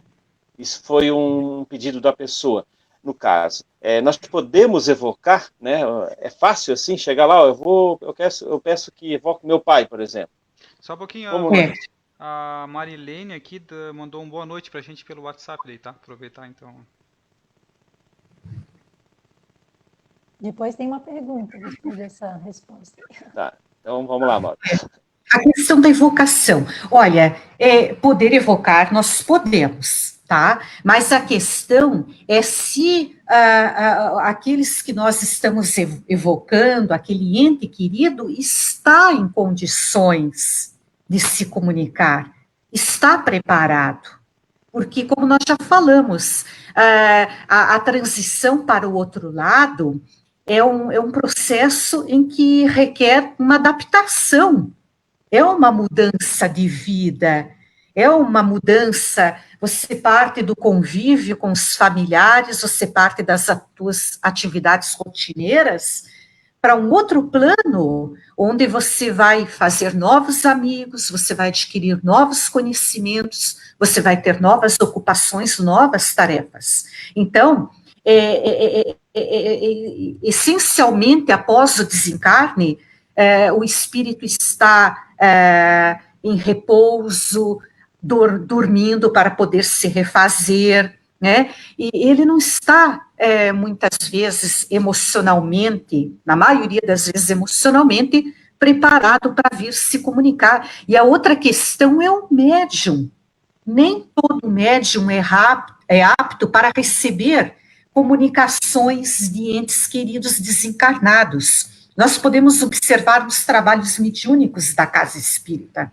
Isso foi um pedido da pessoa, no caso. Nós podemos evocar, né? É fácil assim, chegar lá, eu peço que evoque meu pai, por exemplo. Só um pouquinho, a Marilene aqui mandou uma boa noite pra gente pelo WhatsApp daí, tá? Aproveitar então. Depois tem uma pergunta depois dessa resposta. Tá, então vamos lá, Mauro. A questão da evocação. Olha, poder evocar, nós podemos, tá? Mas a questão é se aqueles que nós estamos evocando, aquele ente querido, está em condições de se comunicar, está preparado. Porque, como nós já falamos, a transição para o outro lado é um processo em que requer uma adaptação, é uma mudança de vida, é uma mudança, você parte do convívio com os familiares, você parte das tuas atividades rotineiras para um outro plano, onde você vai fazer novos amigos, você vai adquirir novos conhecimentos, você vai ter novas ocupações, novas tarefas. Então, essencialmente, após o desencarne, o espírito está em repouso, dormindo para poder se refazer, né? E ele não está, muitas vezes, emocionalmente, na maioria das vezes, emocionalmente, preparado para vir se comunicar. E a outra questão é o médium. Nem todo médium é apto para receber comunicações de entes queridos desencarnados. Nós podemos observar nos trabalhos mediúnicos da Casa Espírita.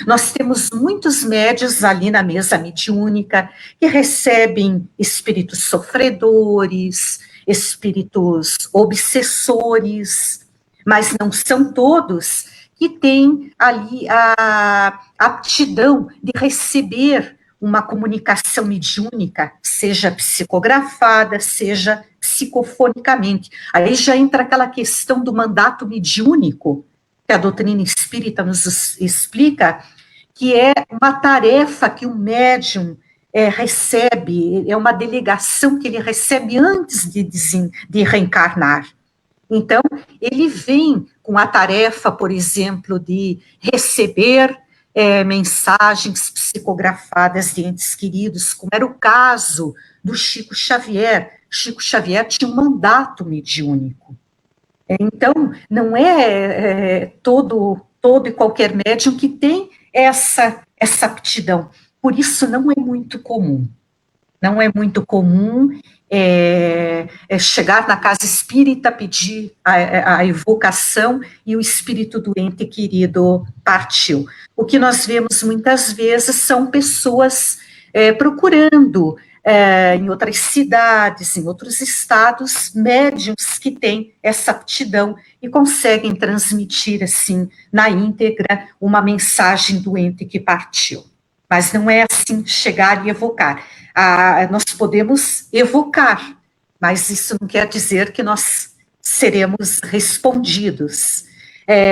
Nós temos muitos médiuns ali na mesa mediúnica que recebem espíritos sofredores, espíritos obsessores, mas não são todos que têm ali a aptidão de receber uma comunicação mediúnica, seja psicografada, seja psicofonicamente. Aí já entra aquela questão do mandato mediúnico, que a doutrina espírita nos explica, que é uma tarefa que o médium recebe, é uma delegação que ele recebe antes de reencarnar. Então, ele vem com a tarefa, por exemplo, de receber mensagens psicografadas de entes queridos, como era o caso do Chico Xavier. Chico Xavier tinha um mandato mediúnico. Então, não é todo e qualquer médium que tem essa aptidão. Por isso, não é muito comum. Não é muito comum chegar na casa espírita, pedir a evocação e o espírito doente querido partiu. O que nós vemos muitas vezes são pessoas procurando em outras cidades, em outros estados, médiuns que têm essa aptidão e conseguem transmitir, assim, na íntegra, uma mensagem do ente que partiu. Mas não é assim chegar e evocar. Nós podemos evocar, mas isso não quer dizer que nós seremos respondidos.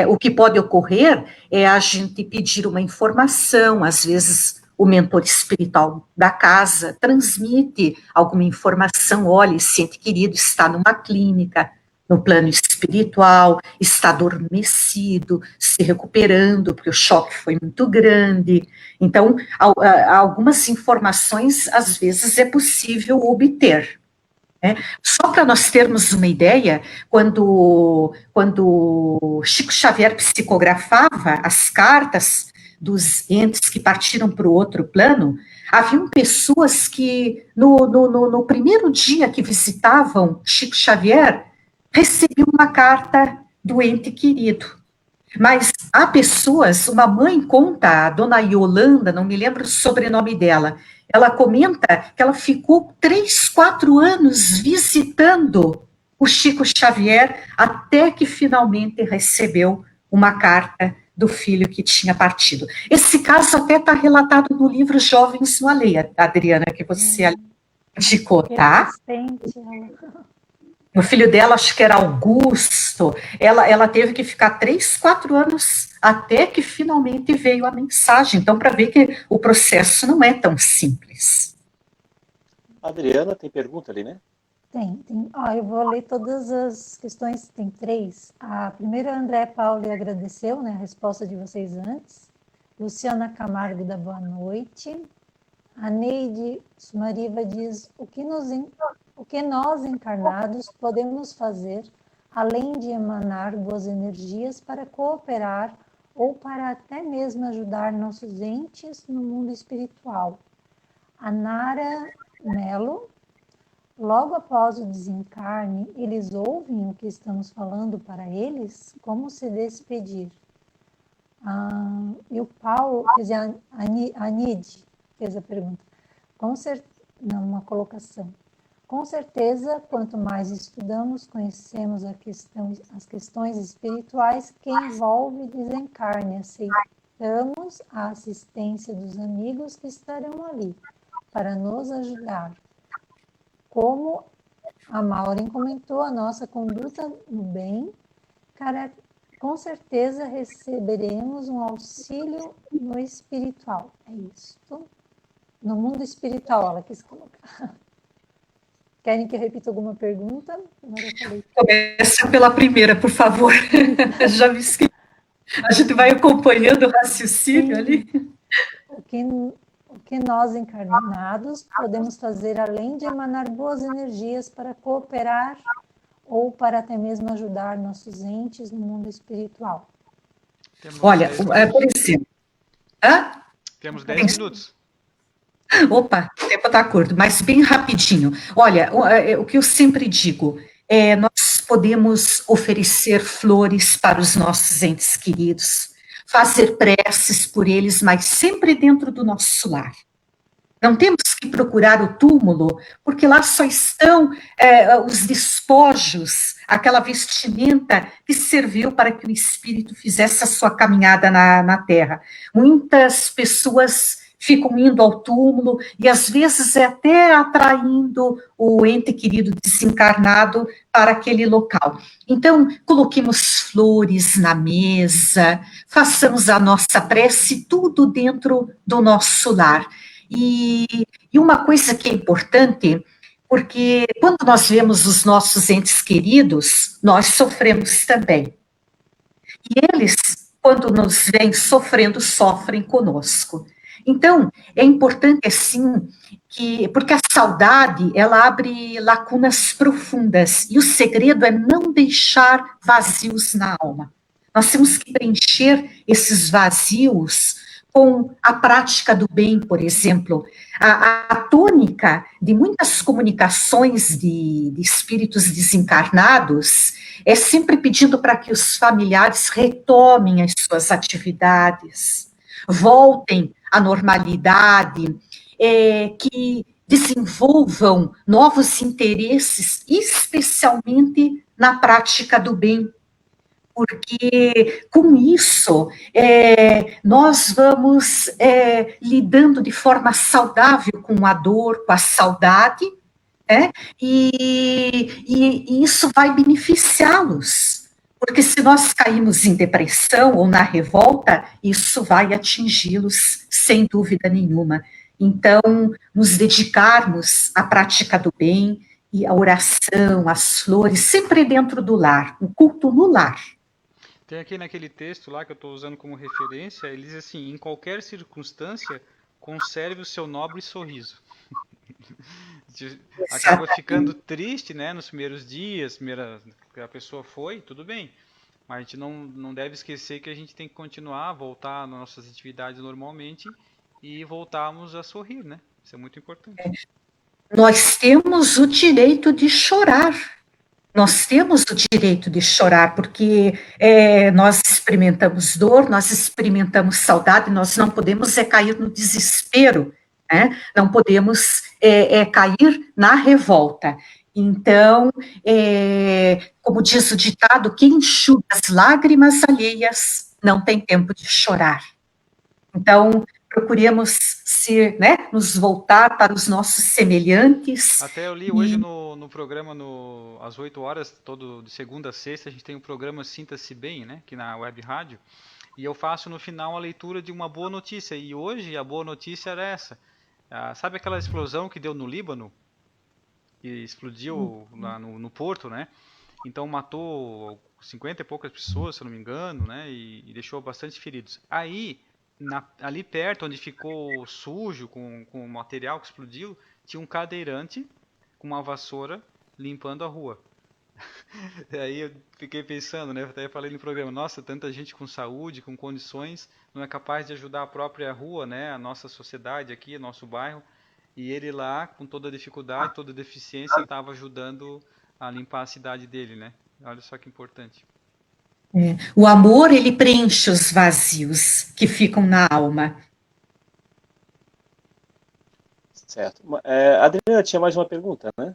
O que pode ocorrer é a gente pedir uma informação, às vezes o mentor espiritual da casa transmite alguma informação, olha, esse ente querido está numa clínica, no plano espiritual, está adormecido, se recuperando, porque o choque foi muito grande. Então, algumas informações, às vezes, é possível obter. Só para nós termos uma ideia, quando Chico Xavier psicografava as cartas dos entes que partiram para o outro plano, haviam pessoas que, no primeiro dia que visitavam Chico Xavier, recebiam uma carta do ente querido. Mas há pessoas, uma mãe conta, a dona Yolanda, não me lembro o sobrenome dela, ela comenta que ela ficou 3, 4 anos visitando o Chico Xavier, até que finalmente recebeu uma carta do filho que tinha partido. Esse caso até está relatado no livro Jovens no Além, Adriana, que você indicou, tá? O filho dela, acho que era Augusto, ela teve que ficar 3, 4 anos até que finalmente veio a mensagem. Então, para ver que o processo não é tão simples. Adriana, tem pergunta ali, né? Tem. Eu vou ler todas as questões, tem 3. A primeira, André Paulo agradeceu, né, a resposta de vocês antes. Luciana Camargo dá boa noite. A Neide Sumariva diz, o que nós encarnados podemos fazer, além de emanar boas energias para cooperar ou para até mesmo ajudar nossos entes no mundo espiritual? A Nara Melo, logo após o desencarne, eles ouvem o que estamos falando para eles? Como se despedir? E o Paulo, quer dizer, a Nide fez a pergunta. Uma colocação. Com certeza, quanto mais estudamos, conhecemos as questões espirituais que envolvem o desencarne, aceitamos a assistência dos amigos que estarão ali para nos ajudar. Como a Maureen comentou, a nossa conduta no bem, com certeza receberemos um auxílio no espiritual. É isto. No mundo espiritual, ela quis colocar. Querem que eu repita alguma pergunta? Começa pela primeira, por favor. Já me esqueci. A gente vai acompanhando o raciocínio ali. o que nós encarnados podemos fazer além de emanar boas energias para cooperar ou para até mesmo ajudar nossos entes no mundo espiritual? Temos Olha, 10 minutos. por exemplo, hã? Temos 10 minutos. Opa, o tempo está curto, mas bem rapidinho. Olha, o que eu sempre digo, nós podemos oferecer flores para os nossos entes queridos, fazer preces por eles, mas sempre dentro do nosso lar. Não temos que procurar o túmulo, porque lá só estão os despojos, aquela vestimenta que serviu para que o espírito fizesse a sua caminhada na Terra. Muitas pessoas ficam indo ao túmulo e às vezes até atraindo o ente querido desencarnado para aquele local. Então, coloquemos flores na mesa, façamos a nossa prece, tudo dentro do nosso lar. E uma coisa que é importante, porque quando nós vemos os nossos entes queridos, nós sofremos também. E eles, quando nos veem sofrendo, sofrem conosco. Então, é importante, assim, porque a saudade, ela abre lacunas profundas, e o segredo é não deixar vazios na alma. Nós temos que preencher esses vazios com a prática do bem, por exemplo. A tônica de muitas comunicações de espíritos desencarnados é sempre pedindo para que os familiares retomem as suas atividades, voltem à normalidade, que desenvolvam novos interesses, especialmente na prática do bem, porque com isso nós vamos lidando de forma saudável com a dor, com a saudade, e isso vai beneficiá-los. Porque se nós caímos em depressão ou na revolta, isso vai atingi-los sem dúvida nenhuma. Então, nos dedicarmos à prática do bem e à oração, às flores, sempre dentro do lar, um culto no lar. Tem aqui naquele texto lá que eu estou usando como referência, ele diz assim: em qualquer circunstância, conserve o seu nobre sorriso. Acaba ficando triste, né, nos primeiros dias, que a pessoa foi, tudo bem, mas a gente não deve esquecer que a gente tem que continuar, voltar às nossas atividades normalmente e voltarmos a sorrir, né? Isso é muito importante. Nós temos o direito de chorar. Nós temos o direito de chorar, porque nós experimentamos dor, nós experimentamos saudade, nós não podemos cair no desespero, né? Não podemos cair na revolta. Então, como diz o ditado, quem enxuga as lágrimas alheias não tem tempo de chorar. Então, procuremos nos voltar para os nossos semelhantes. Até eu li hoje no programa, às 8 horas, de segunda a sexta, a gente tem um programa Sinta-se Bem, né, aqui na web rádio, e eu faço no final a leitura de uma boa notícia, e hoje a boa notícia era essa. Sabe aquela explosão que deu no Líbano? Que explodiu no porto, né? Então matou 50 e poucas pessoas, se eu não me engano, né, e deixou bastante feridos. Aí, ali perto, onde ficou sujo, com o material que explodiu, tinha um cadeirante com uma vassoura limpando a rua. Aí eu fiquei pensando, né, até falei no programa, nossa, tanta gente com saúde, com condições, não é capaz de ajudar a própria rua, né, a nossa sociedade aqui, o nosso bairro, e ele lá, com toda a dificuldade, toda a deficiência, estava ajudando a limpar a cidade dele, né? Olha só que importante. O amor, ele preenche os vazios que ficam na alma. Certo. Adriana, tinha mais uma pergunta, né?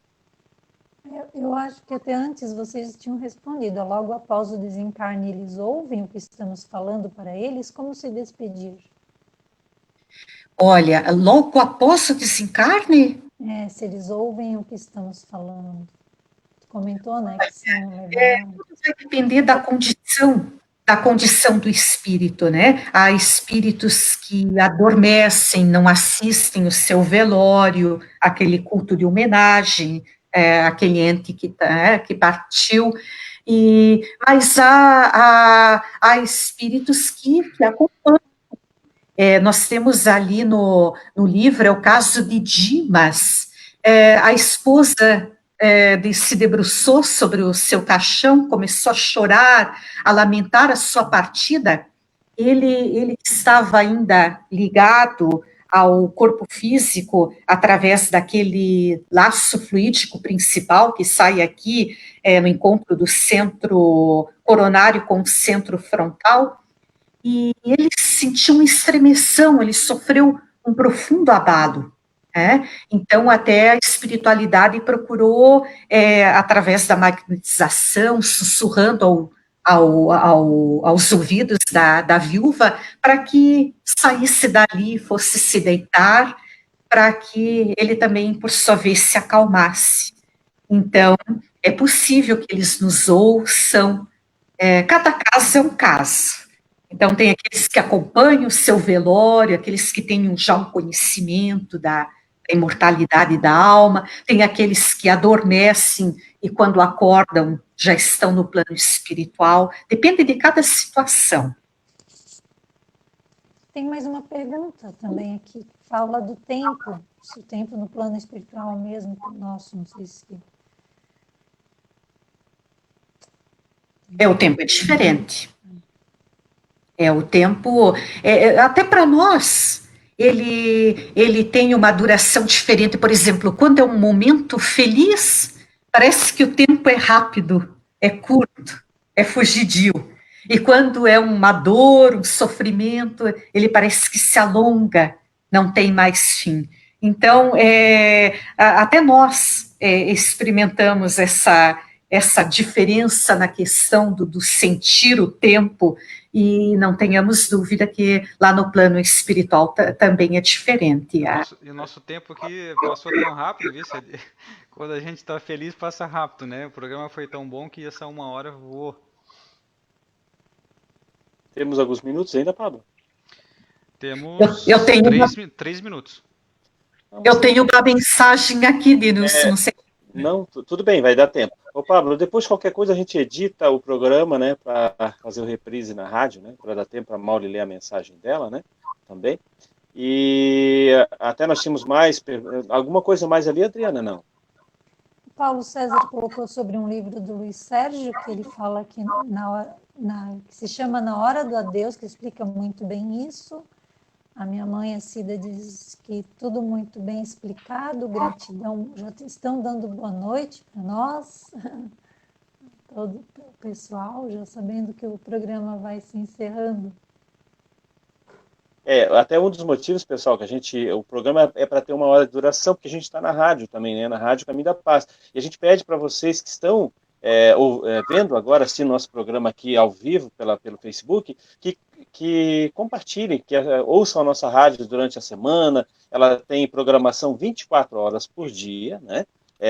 Eu acho que até antes vocês tinham respondido. Logo após o desencarne, eles ouvem o que estamos falando para eles? Como se despedir? Olha, logo após o desencarne? Se eles ouvem o que estamos falando. Tu comentou, né, que se não levar... Tudo vai depender da condição do espírito, né? Há espíritos que adormecem, não assistem o seu velório, aquele culto de homenagem, aquele ente que partiu, mas há espíritos que acompanham, Nós temos ali no livro, é o caso de Dimas, a esposa se debruçou sobre o seu caixão, começou a chorar, a lamentar a sua partida. Ele estava ainda ligado ao corpo físico através daquele laço fluídico principal que sai aqui no encontro do centro coronário com o centro frontal, e ele sentiu uma estremeção, ele sofreu um profundo abalo. Então, até a espiritualidade procurou, através da magnetização, sussurrando aos ouvidos da viúva, para que saísse dali, fosse se deitar, para que ele também, por sua vez, se acalmasse. Então, é possível que eles nos ouçam, cada caso é um caso. Então, tem aqueles que acompanham o seu velório, aqueles que têm já um conhecimento da imortalidade da alma, tem aqueles que adormecem e quando acordam já estão no plano espiritual, depende de cada situação. Tem mais uma pergunta também aqui, que fala do tempo, se o tempo no plano espiritual é o mesmo que o nosso, não sei se... O tempo é diferente. O tempo, até para nós, ele tem uma duração diferente. Por exemplo, quando é um momento feliz, parece que o tempo é rápido, é curto, é fugidio. E quando é uma dor, um sofrimento, ele parece que se alonga, não tem mais fim. Então, até nós experimentamos essa diferença na questão do sentir o tempo, e não tenhamos dúvida que lá no plano espiritual também é diferente. E o nosso tempo aqui passou tão rápido, viu? Quando a gente está feliz, passa rápido, né? O programa foi tão bom que essa 1 hora voou. Temos alguns minutos ainda, Pablo? Temos eu tenho 3 minutos. Eu tenho uma mensagem aqui, Denilson, não sei. Não, tudo bem, vai dar tempo. Ô, Pablo, depois qualquer coisa a gente edita o programa, né, para fazer o reprise na rádio, né, para dar tempo para a Mauri ler a mensagem dela, né, também. E até nós tínhamos alguma coisa mais ali, Adriana, não? O Paulo César colocou sobre um livro do Luiz Sérgio, que ele fala que, que se chama Na Hora do Adeus, que explica muito bem isso. A minha mãe, a Cida, diz que tudo muito bem explicado, gratidão. Já estão dando boa noite para nós, todo o pessoal, já sabendo que o programa vai se encerrando. Até um dos motivos, pessoal, que o programa é para ter 1 hora de duração, porque a gente está na rádio também, né, na Rádio Caminho da Paz. E a gente pede para vocês que estão vendo agora, assistindo nosso programa aqui ao vivo pelo Facebook, que compartilhem, que ouçam a nossa rádio durante a semana. Ela tem programação 24 horas por dia, né?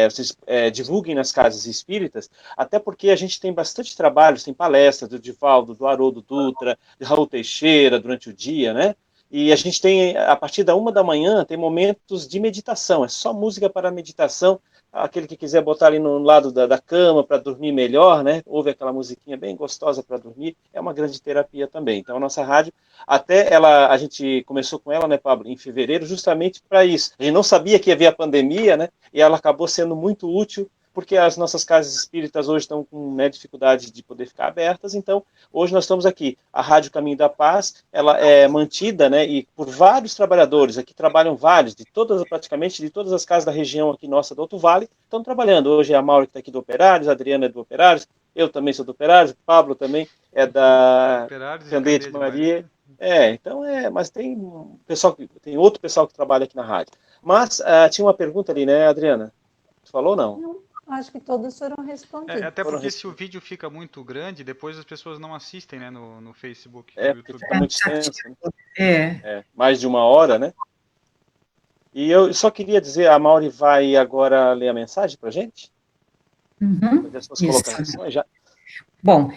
Vocês divulguem nas casas espíritas, até porque a gente tem bastante trabalhos, tem palestras do Divaldo, do Haroldo Dutra, de Raul Teixeira durante o dia, né? E a gente tem, a partir da 1 da manhã, tem momentos de meditação, é só música para meditação. Aquele que quiser botar ali no lado da cama para dormir melhor, né? Ouve aquela musiquinha bem gostosa para dormir, é uma grande terapia também. Então a nossa rádio, a gente começou com ela, né, Pablo, em fevereiro, justamente para isso. A gente não sabia que havia pandemia, né? E ela acabou sendo muito útil, porque as nossas casas espíritas hoje estão com dificuldade de poder ficar abertas, então hoje nós estamos aqui. A Rádio Caminho da Paz, ela é mantida, né, e por vários trabalhadores, aqui trabalham vários, praticamente de todas as casas da região aqui nossa do Alto Vale, estão trabalhando. Hoje é a Mauro que está aqui do Operários, a Adriana é do Operários, eu também sou do Operários, o Pablo também é da Candeia de Maria. Mas tem outro pessoal que trabalha aqui na rádio. Mas tinha uma pergunta ali, né, Adriana? Tu falou não? Não, acho que todas foram respondidas. Até porque se o vídeo fica muito grande, depois as pessoas não assistem, né, no Facebook. No porque fica muito extenso. Né? Mais de 1 hora, né? E eu só queria dizer, a Mauri vai agora ler a mensagem para a gente? As suas colocações já. Bom,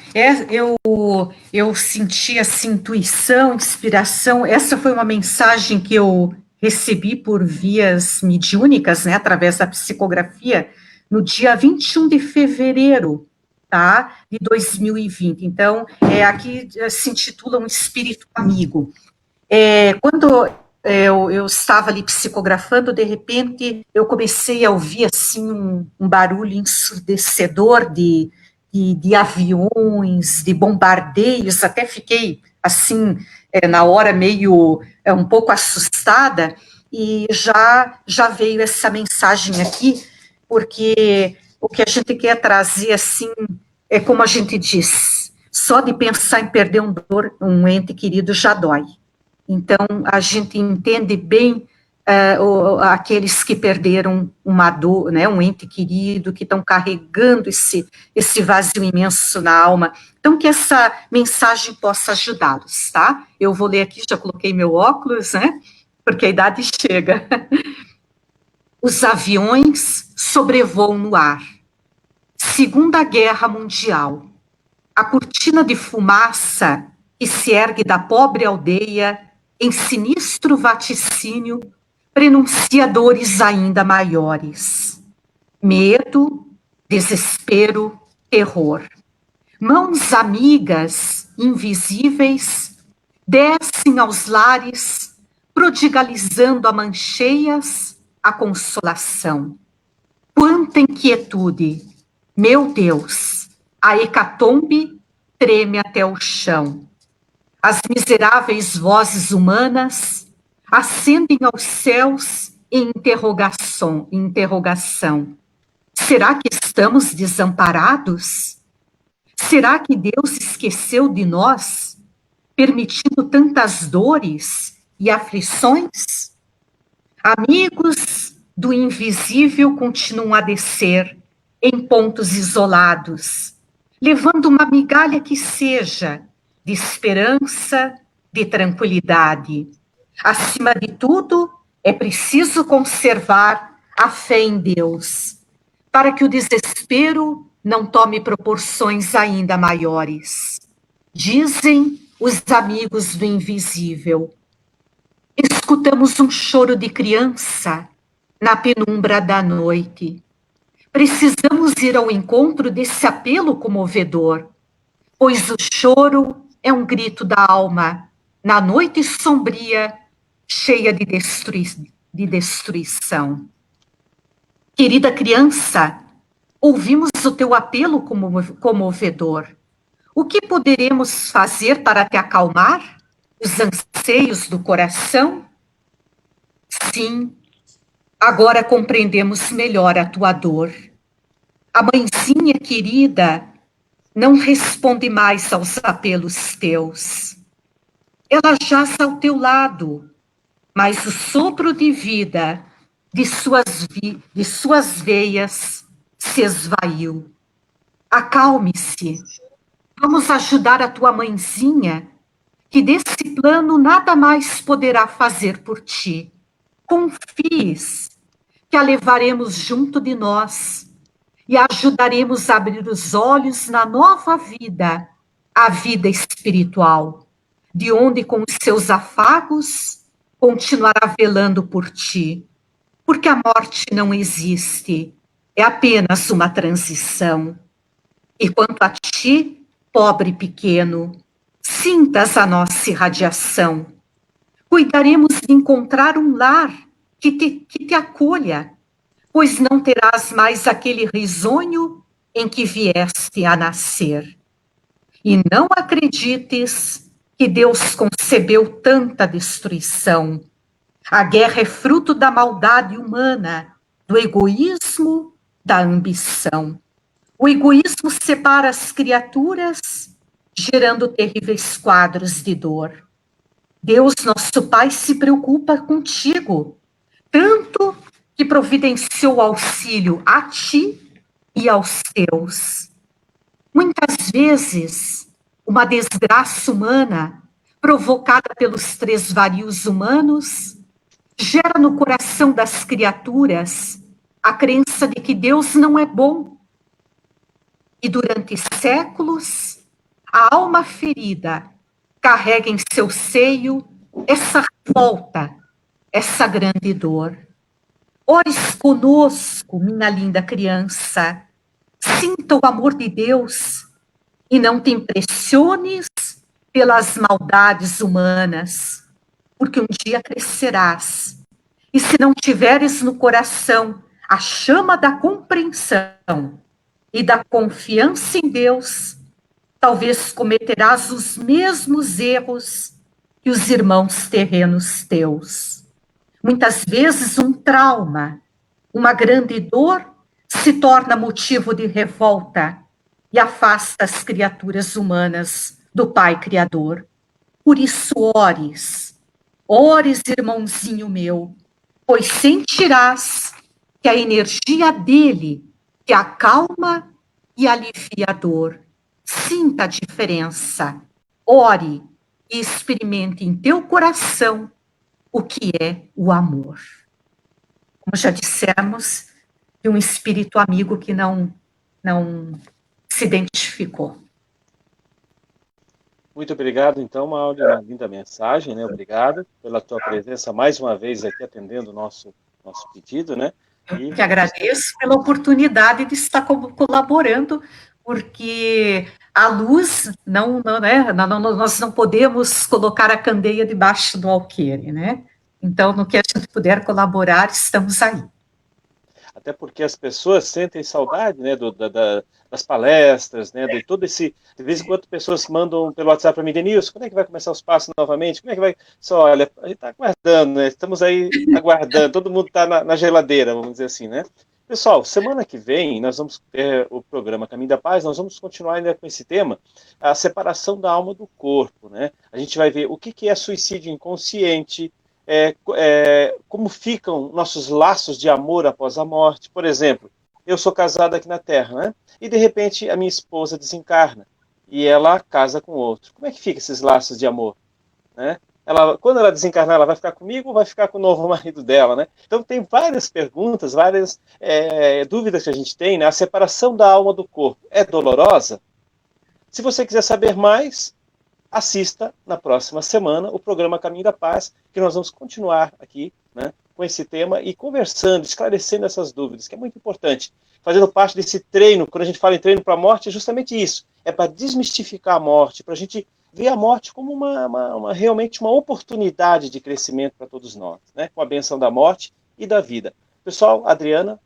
eu senti essa intuição, inspiração. Essa foi uma mensagem que eu recebi por vias mediúnicas, né, através da psicografia, no dia 21 de fevereiro, tá, de 2020. Então, aqui se intitula Um Espírito Amigo. Quando eu estava ali psicografando, de repente eu comecei a ouvir assim um barulho ensurdecedor de aviões, de bombardeios, até fiquei assim, na hora meio um pouco assustada, e já veio essa mensagem aqui, porque o que a gente quer trazer assim, é como a gente diz, só de pensar em perder um ente querido já dói. Então, a gente entende bem aqueles que perderam uma dor, né, um ente querido, que estão carregando esse vazio imenso na alma. Então, que essa mensagem possa ajudá-los, tá? Eu vou ler aqui, já coloquei meu óculos, né? Porque a idade chega. Os aviões sobrevoam no ar. Segunda Guerra Mundial. A cortina de fumaça que se ergue da pobre aldeia em sinistro vaticínio prenuncia dores ainda maiores. Medo, desespero, terror. Mãos amigas, invisíveis, descem aos lares, prodigalizando a mancheias a consolação. Quanta inquietude! Meu Deus! A hecatombe treme até o chão. As miseráveis vozes humanas ascendem aos céus em interrogação. Será que estamos desamparados? Será que Deus esqueceu de nós, permitindo tantas dores e aflições? Amigos do invisível continuam a descer em pontos isolados, levando uma migalha que seja de esperança, de tranquilidade. Acima de tudo, é preciso conservar a fé em Deus, para que o desespero não tome proporções ainda maiores. Dizem os amigos do invisível. Escutamos um choro de criança na penumbra da noite. Precisamos ir ao encontro desse apelo comovedor, pois o choro é um grito da alma, na noite sombria, cheia de destruição. Querida criança, ouvimos o teu apelo comovedor. O que poderemos fazer para te acalmar? Os anseios do coração? Sim, agora compreendemos melhor a tua dor. A mãezinha querida não responde mais aos apelos teus. Ela jaz ao teu lado, mas o sopro de vida de suas veias se esvaiu. Acalme-se. Vamos ajudar a tua mãezinha, que desse plano nada mais poderá fazer por ti. Confies que a levaremos junto de nós e a ajudaremos a abrir os olhos na nova vida, a vida espiritual, de onde com os seus afagos continuará velando por ti, porque a morte não existe, é apenas uma transição. E quanto a ti, pobre pequeno, sintas a nossa irradiação. Cuidaremos de encontrar um lar que te acolha, pois não terás mais aquele risonho em que vieste a nascer. E não acredites que Deus concebeu tanta destruição. A guerra é fruto da maldade humana, do egoísmo, da ambição. O egoísmo separa as criaturas, gerando terríveis quadros de dor. Deus, nosso Pai, se preocupa contigo, tanto que providenciou auxílio a ti e aos teus. Muitas vezes, uma desgraça humana, provocada pelos três varios humanos, gera no coração das criaturas a crença de que Deus não é bom. E durante séculos, a alma ferida carrega em seu seio essa revolta, essa grande dor. Ores conosco, minha linda criança, sinta o amor de Deus e não te impressiones pelas maldades humanas. porque um dia crescerás. E se não tiveres no coração a chama da compreensão e da confiança em Deus, talvez cometerás os mesmos erros que os irmãos terrenos teus. Muitas vezes um trauma, uma grande dor, se torna motivo de revolta e afasta as criaturas humanas do Pai Criador. Por isso, ores, irmãozinho meu, pois sentirás que a energia dele te acalma e alivia a dor. Sinta a diferença. Ore e experimente em teu coração o que é o amor. Como já dissemos, de um espírito amigo que não se identificou. Muito obrigado, então, Mauro, uma linda mensagem, né? Obrigado pela tua presença mais uma vez aqui atendendo o nosso pedido, né? Eu que agradeço pela oportunidade de estar colaborando, porque a luz, né, nós não podemos colocar a candeia debaixo do alqueire, né? Então, no que a gente puder colaborar, estamos aí. Até porque as pessoas sentem saudade, né, das palestras, né, de todo esse... De vez em quando pessoas mandam pelo WhatsApp para mim, Denilson, quando é que vai começar os passos novamente? Como é que vai... Só, olha, a gente está aguardando, né? Estamos aí aguardando, todo mundo está na geladeira, vamos dizer assim, né? Pessoal, semana que vem nós vamos ter o programa Caminho da Paz, nós vamos continuar ainda com esse tema, a separação da alma do corpo, né? A gente vai ver o que é suicídio inconsciente, como ficam nossos laços de amor após a morte. Por exemplo, eu sou casado aqui na Terra, né? E de repente a minha esposa desencarna e ela casa com outro. Como é que ficam esses laços de amor, né? Quando ela desencarnar, ela vai ficar comigo ou vai ficar com o novo marido dela, né? Então tem várias perguntas, várias dúvidas que a gente tem, né? A separação da alma do corpo é dolorosa? Se você quiser saber mais, assista na próxima semana o programa Caminho da Paz, que nós vamos continuar aqui, né, com esse tema e conversando, esclarecendo essas dúvidas, que é muito importante. Fazendo parte desse treino, quando a gente fala em treino para a morte, é justamente isso. É para desmistificar a morte, para a gente ver a morte como realmente uma oportunidade de crescimento para todos nós, né, com a benção da morte e da vida. Pessoal, Adriana.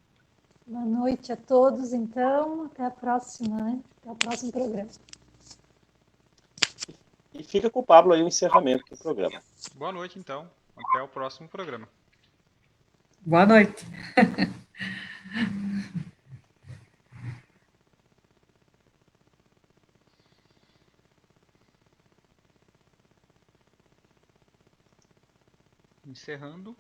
Boa noite a todos, então. Até a próxima, né? Até o próximo programa. E fica com o Pablo aí o encerramento do programa. Boa noite, então. Até o próximo programa. Boa noite. Encerrando.